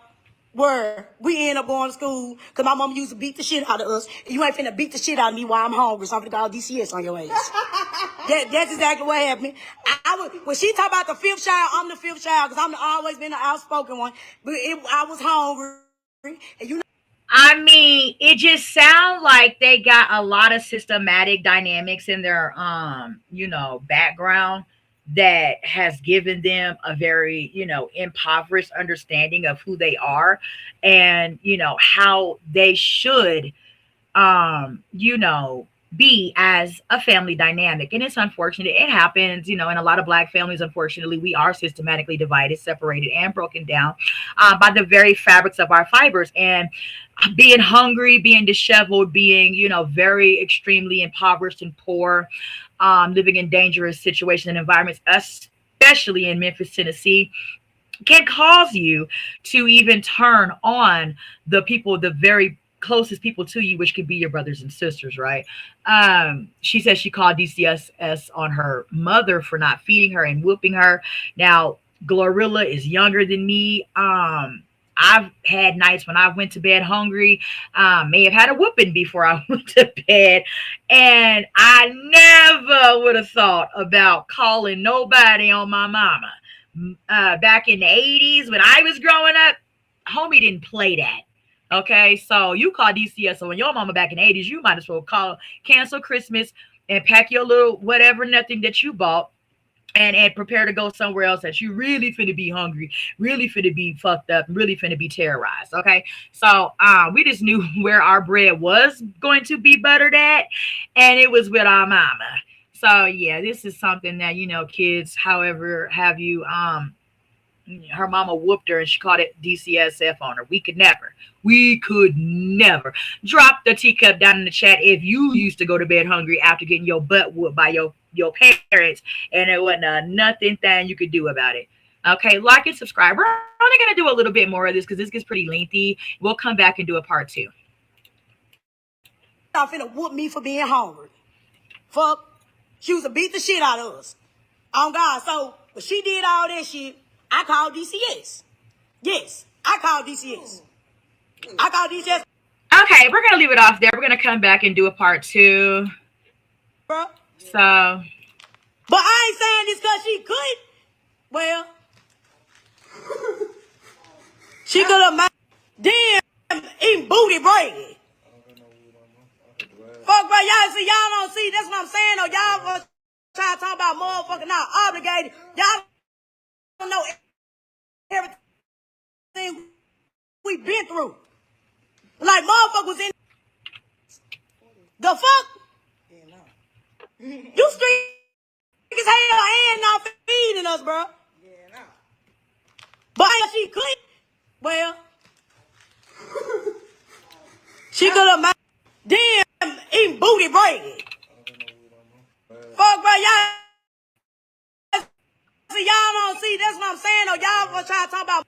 [SPEAKER 2] where we ended up going to school because my mama used to beat the shit out of us. You ain't finna beat the shit out of me while I'm hungry, so I'm finna call DCS on your ass. That's exactly what happened. When she talk about the 5th child, I'm the 5th child because I'm always been the outspoken one. But I was hungry. And
[SPEAKER 1] I mean, it just sounds like they got a lot of systematic dynamics in their, background that has given them a very, impoverished understanding of who they are and, how they should, be as a family dynamic. And it's unfortunate. It happens, in a lot of Black families. Unfortunately, we are systematically divided, separated, and broken down by the very fabrics of our fibers. And being hungry, being disheveled, being, very extremely impoverished and poor, living in dangerous situations and environments, especially in Memphis, Tennessee, can cause you to even turn on the people, the very closest people to you, which could be your brothers and sisters, right? She says she called DCSS on her mother for not feeding her and whooping her. Now, Glorilla is younger than me. I've had nights when I went to bed hungry, may have had a whooping before I went to bed, and I never would have thought about calling nobody on my mama. Back in the 80s when I was growing up, homie didn't play that. Okay, so you call DCS on your mama back in the 80s, you might as well cancel Christmas and pack your little whatever nothing that you bought and prepare to go somewhere else that you really finna be hungry, really finna be fucked up, really finna be terrorized. Okay, so we just knew where our bread was going to be buttered at, and it was with our mama. So yeah, this is something that kids, however, have you her mama whooped her and she called it DCSF on her. We could never drop the teacup down in the chat if you used to go to bed hungry after getting your butt whooped by your parents and there wasn't nothing thing you could do about it. Okay, like and subscribe. We're only gonna do a little bit more of this because this gets pretty lengthy. We'll come back and do a part 2.
[SPEAKER 2] Y'all finna whoop me for being hungry. Fuck. She was to beat the shit out of us. On God. So, when she did all that shit, I called DCS. Yes, I called DCS. I called DCS.
[SPEAKER 1] Okay, we're gonna leave it off there. We're gonna come back and do a part 2.
[SPEAKER 2] Bro.
[SPEAKER 1] So.
[SPEAKER 2] But I ain't saying this because she could. Well. She could have damn eating booty bread. Fuck, bro, y'all don't see. That's what I'm saying, though. Y'all try to talk about motherfucking not obligated. Y'all don't know everything we've been through. Like, motherfuckers in the fuck? You streak as hell and not feeding us, bro. But she could. Well, she could have damn eating booty bread. Fuck, bro, y'all don't see. That's what I'm saying, though. Y'all was trying to talk about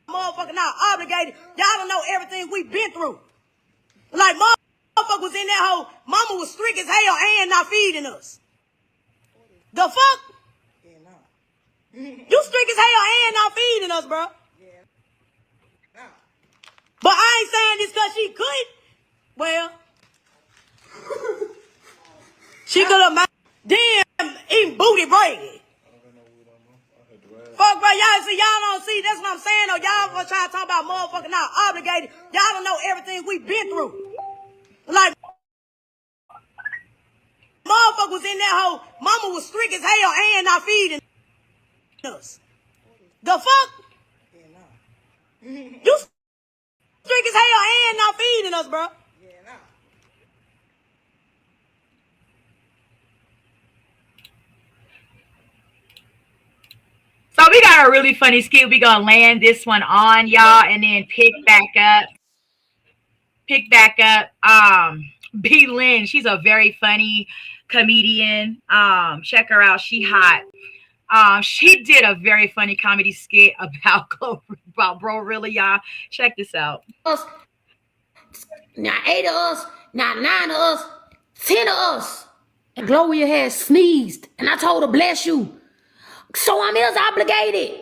[SPEAKER 2] motherfucking not obligated. Y'all don't know everything we've been through. Like, motherfuckers in that hole, mama was strict as hell and not feeding us. The fuck? You strict as hell and not feeding us, bro. But I ain't saying this because she could. Well, she could have damn eating booty bread. Fuck, bro, y'all don't see. That's what I'm saying, though. Y'all was trying to talk about motherfucking not obligated. Y'all don't know everything we've been through. Like, motherfuckers in that hole, mama was strict as hell and not feeding us. The fuck? You strict as hell and not feeding us, bro.
[SPEAKER 1] So we got a really funny skit. We gonna land this one on y'all and then pick back up. B Lynn, she's a very funny comedian. Check her out. She hot. She did a very funny comedy skit about Glorilla, y'all. Check this out.
[SPEAKER 6] Now 8 of us, now 9 of us, 10 of us. And Gloria had sneezed, and I told her, bless you. So I'm is obligated.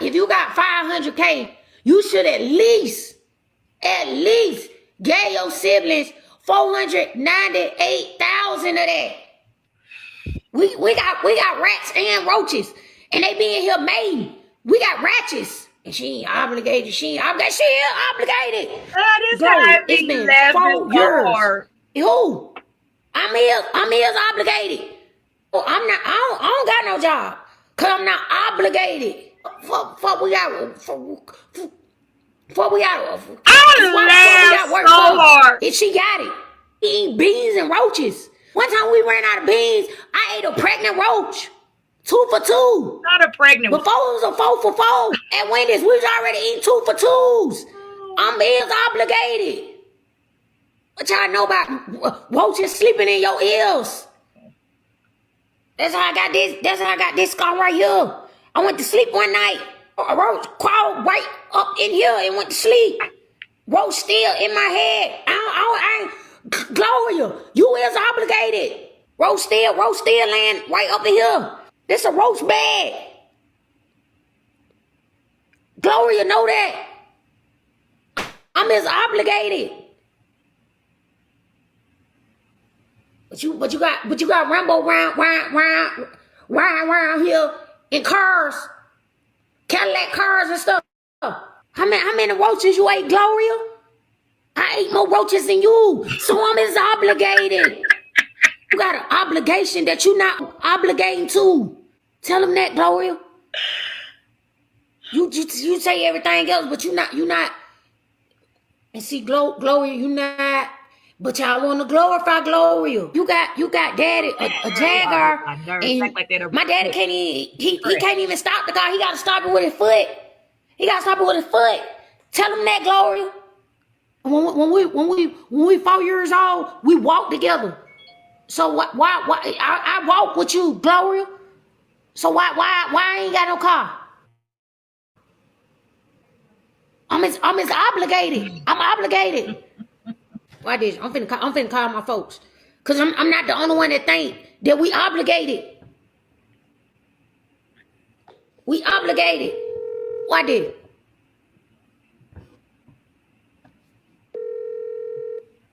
[SPEAKER 6] If you got 500K, you should at least get your siblings 498,000 of that. We got rats and roaches, and they be in here mating. We got ratchets, and she ain't obligated. She is obligated.
[SPEAKER 1] It's been 4 years.
[SPEAKER 6] Who? I'm is obligated. Oh, I don't got no job, cause I'm not obligated. Fuck we got.
[SPEAKER 1] I laughed so hard.
[SPEAKER 6] If she got it. Eat beans and roaches. One time we ran out of beans, I ate a pregnant roach. 2 for 2.
[SPEAKER 1] Not a pregnant one.
[SPEAKER 6] Before it was a 4 for 4. And Wendy's, we was already eating 2 for 2s. I'm is obligated. What y'all know about roaches sleeping in your ears? That's how I got this. That's how I got this scar right here. I went to sleep one night. A roach crawled right up in here and went to sleep. Roach still in my head. I ain't Gloria, you is obligated. Roach still laying right up in here. This a roach bag. Gloria know that. I'm as obligated. But you got Rambo round here in cars, Cadillac cars and stuff. How many roaches you ate, Gloria? I ate more roaches than you, so I'm as obligated. You got an obligation that you're not obligating to. Tell them that, Gloria. You say everything else, but you not. And see, Gloria, you not. But y'all want to glorify Gloria. You got daddy a Jaguar, and my daddy can't even he can't even stop the car. He got to stop it with his foot. Tell him that, Gloria. When we 4 years old, we walk together. So why I walk with you, Gloria? So why I ain't got no car? I'm as obligated. I'm obligated. Why did I'm finna call my folks, cause I'm not the only one that think that we obligated. We obligated. Why did?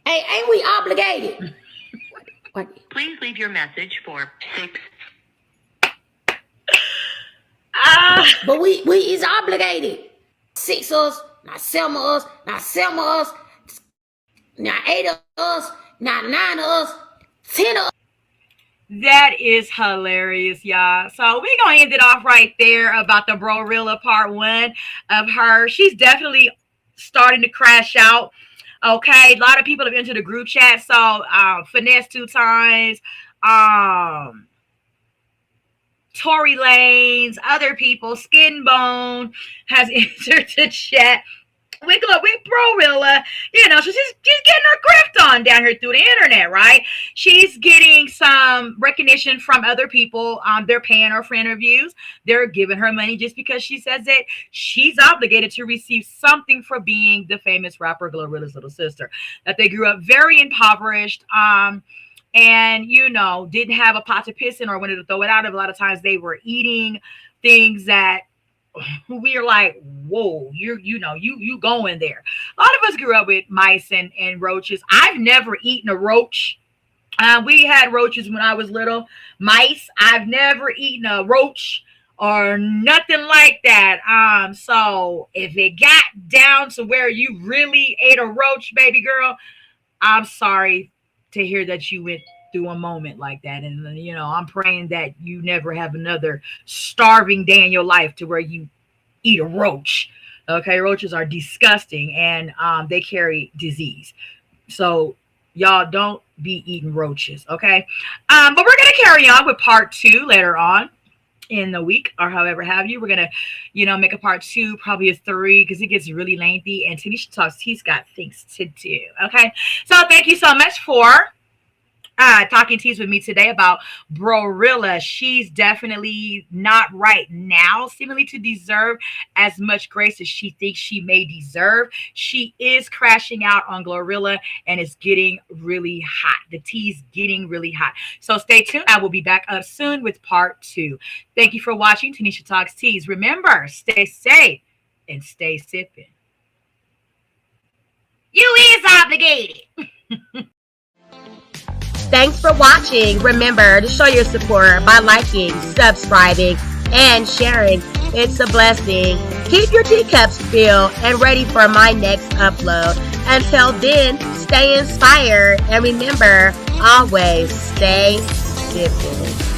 [SPEAKER 6] Hey, ain't we obligated? What?
[SPEAKER 10] Please leave your message for 6.
[SPEAKER 6] But we is obligated. 6 us, not 7 us, not 7 us, now 8 of us, now 9 of us, 10 of us.
[SPEAKER 1] That is hilarious, y'all. So we're going to end it off right there about the Glorilla part 1 of her. She's definitely starting to crash out. Okay, a lot of people have entered the group chat. So Finesse 2 times, Tory Lanez, other people, Skin Bone has entered the chat. With Glorilla, you know, she's getting her grift on down here through the internet, right? She's getting some recognition from other people. They're paying her for interviews. They're giving her money just because she says that she's obligated to receive something for being the famous rapper Glorilla's little sister. That they grew up very impoverished, and you know, didn't have a pot to piss in or wanted to throw it out. A lot of times they were eating things that we are like, whoa, you going there. A lot of us grew up with mice and roaches. I've never eaten a roach. We had roaches when I was little. Mice, I've never eaten a roach or nothing like that. So if it got down to where you really ate a roach, baby girl, I'm sorry to hear that you went through a moment like that. And you know, I'm praying that you never have another starving day in your life to where you eat a roach. Okay, roaches are disgusting, and they carry disease. So y'all don't be eating roaches, okay? But we're gonna carry on with part 2 later on in the week, or however have you. We're gonna, you know, make a part 2, probably a 3, because it gets really lengthy, and Tanisha Talks T's got things to do. Okay, so thank you so much for talking teas with me today about Glorilla. She's definitely not right now seemingly to deserve as much grace as she thinks she may deserve. She is crashing out on Glorilla, and it's getting really hot. The tea's getting really hot. So stay tuned. I will be back up soon with part 2. Thank you for watching Tanisha Talks Teas. Remember, stay safe and stay sipping. You is obligated.
[SPEAKER 11] Thanks for watching. Remember to show your support by liking, subscribing, and sharing. It's a blessing. Keep your teacups filled and ready for my next upload. Until then, stay inspired and remember, always stay sipping.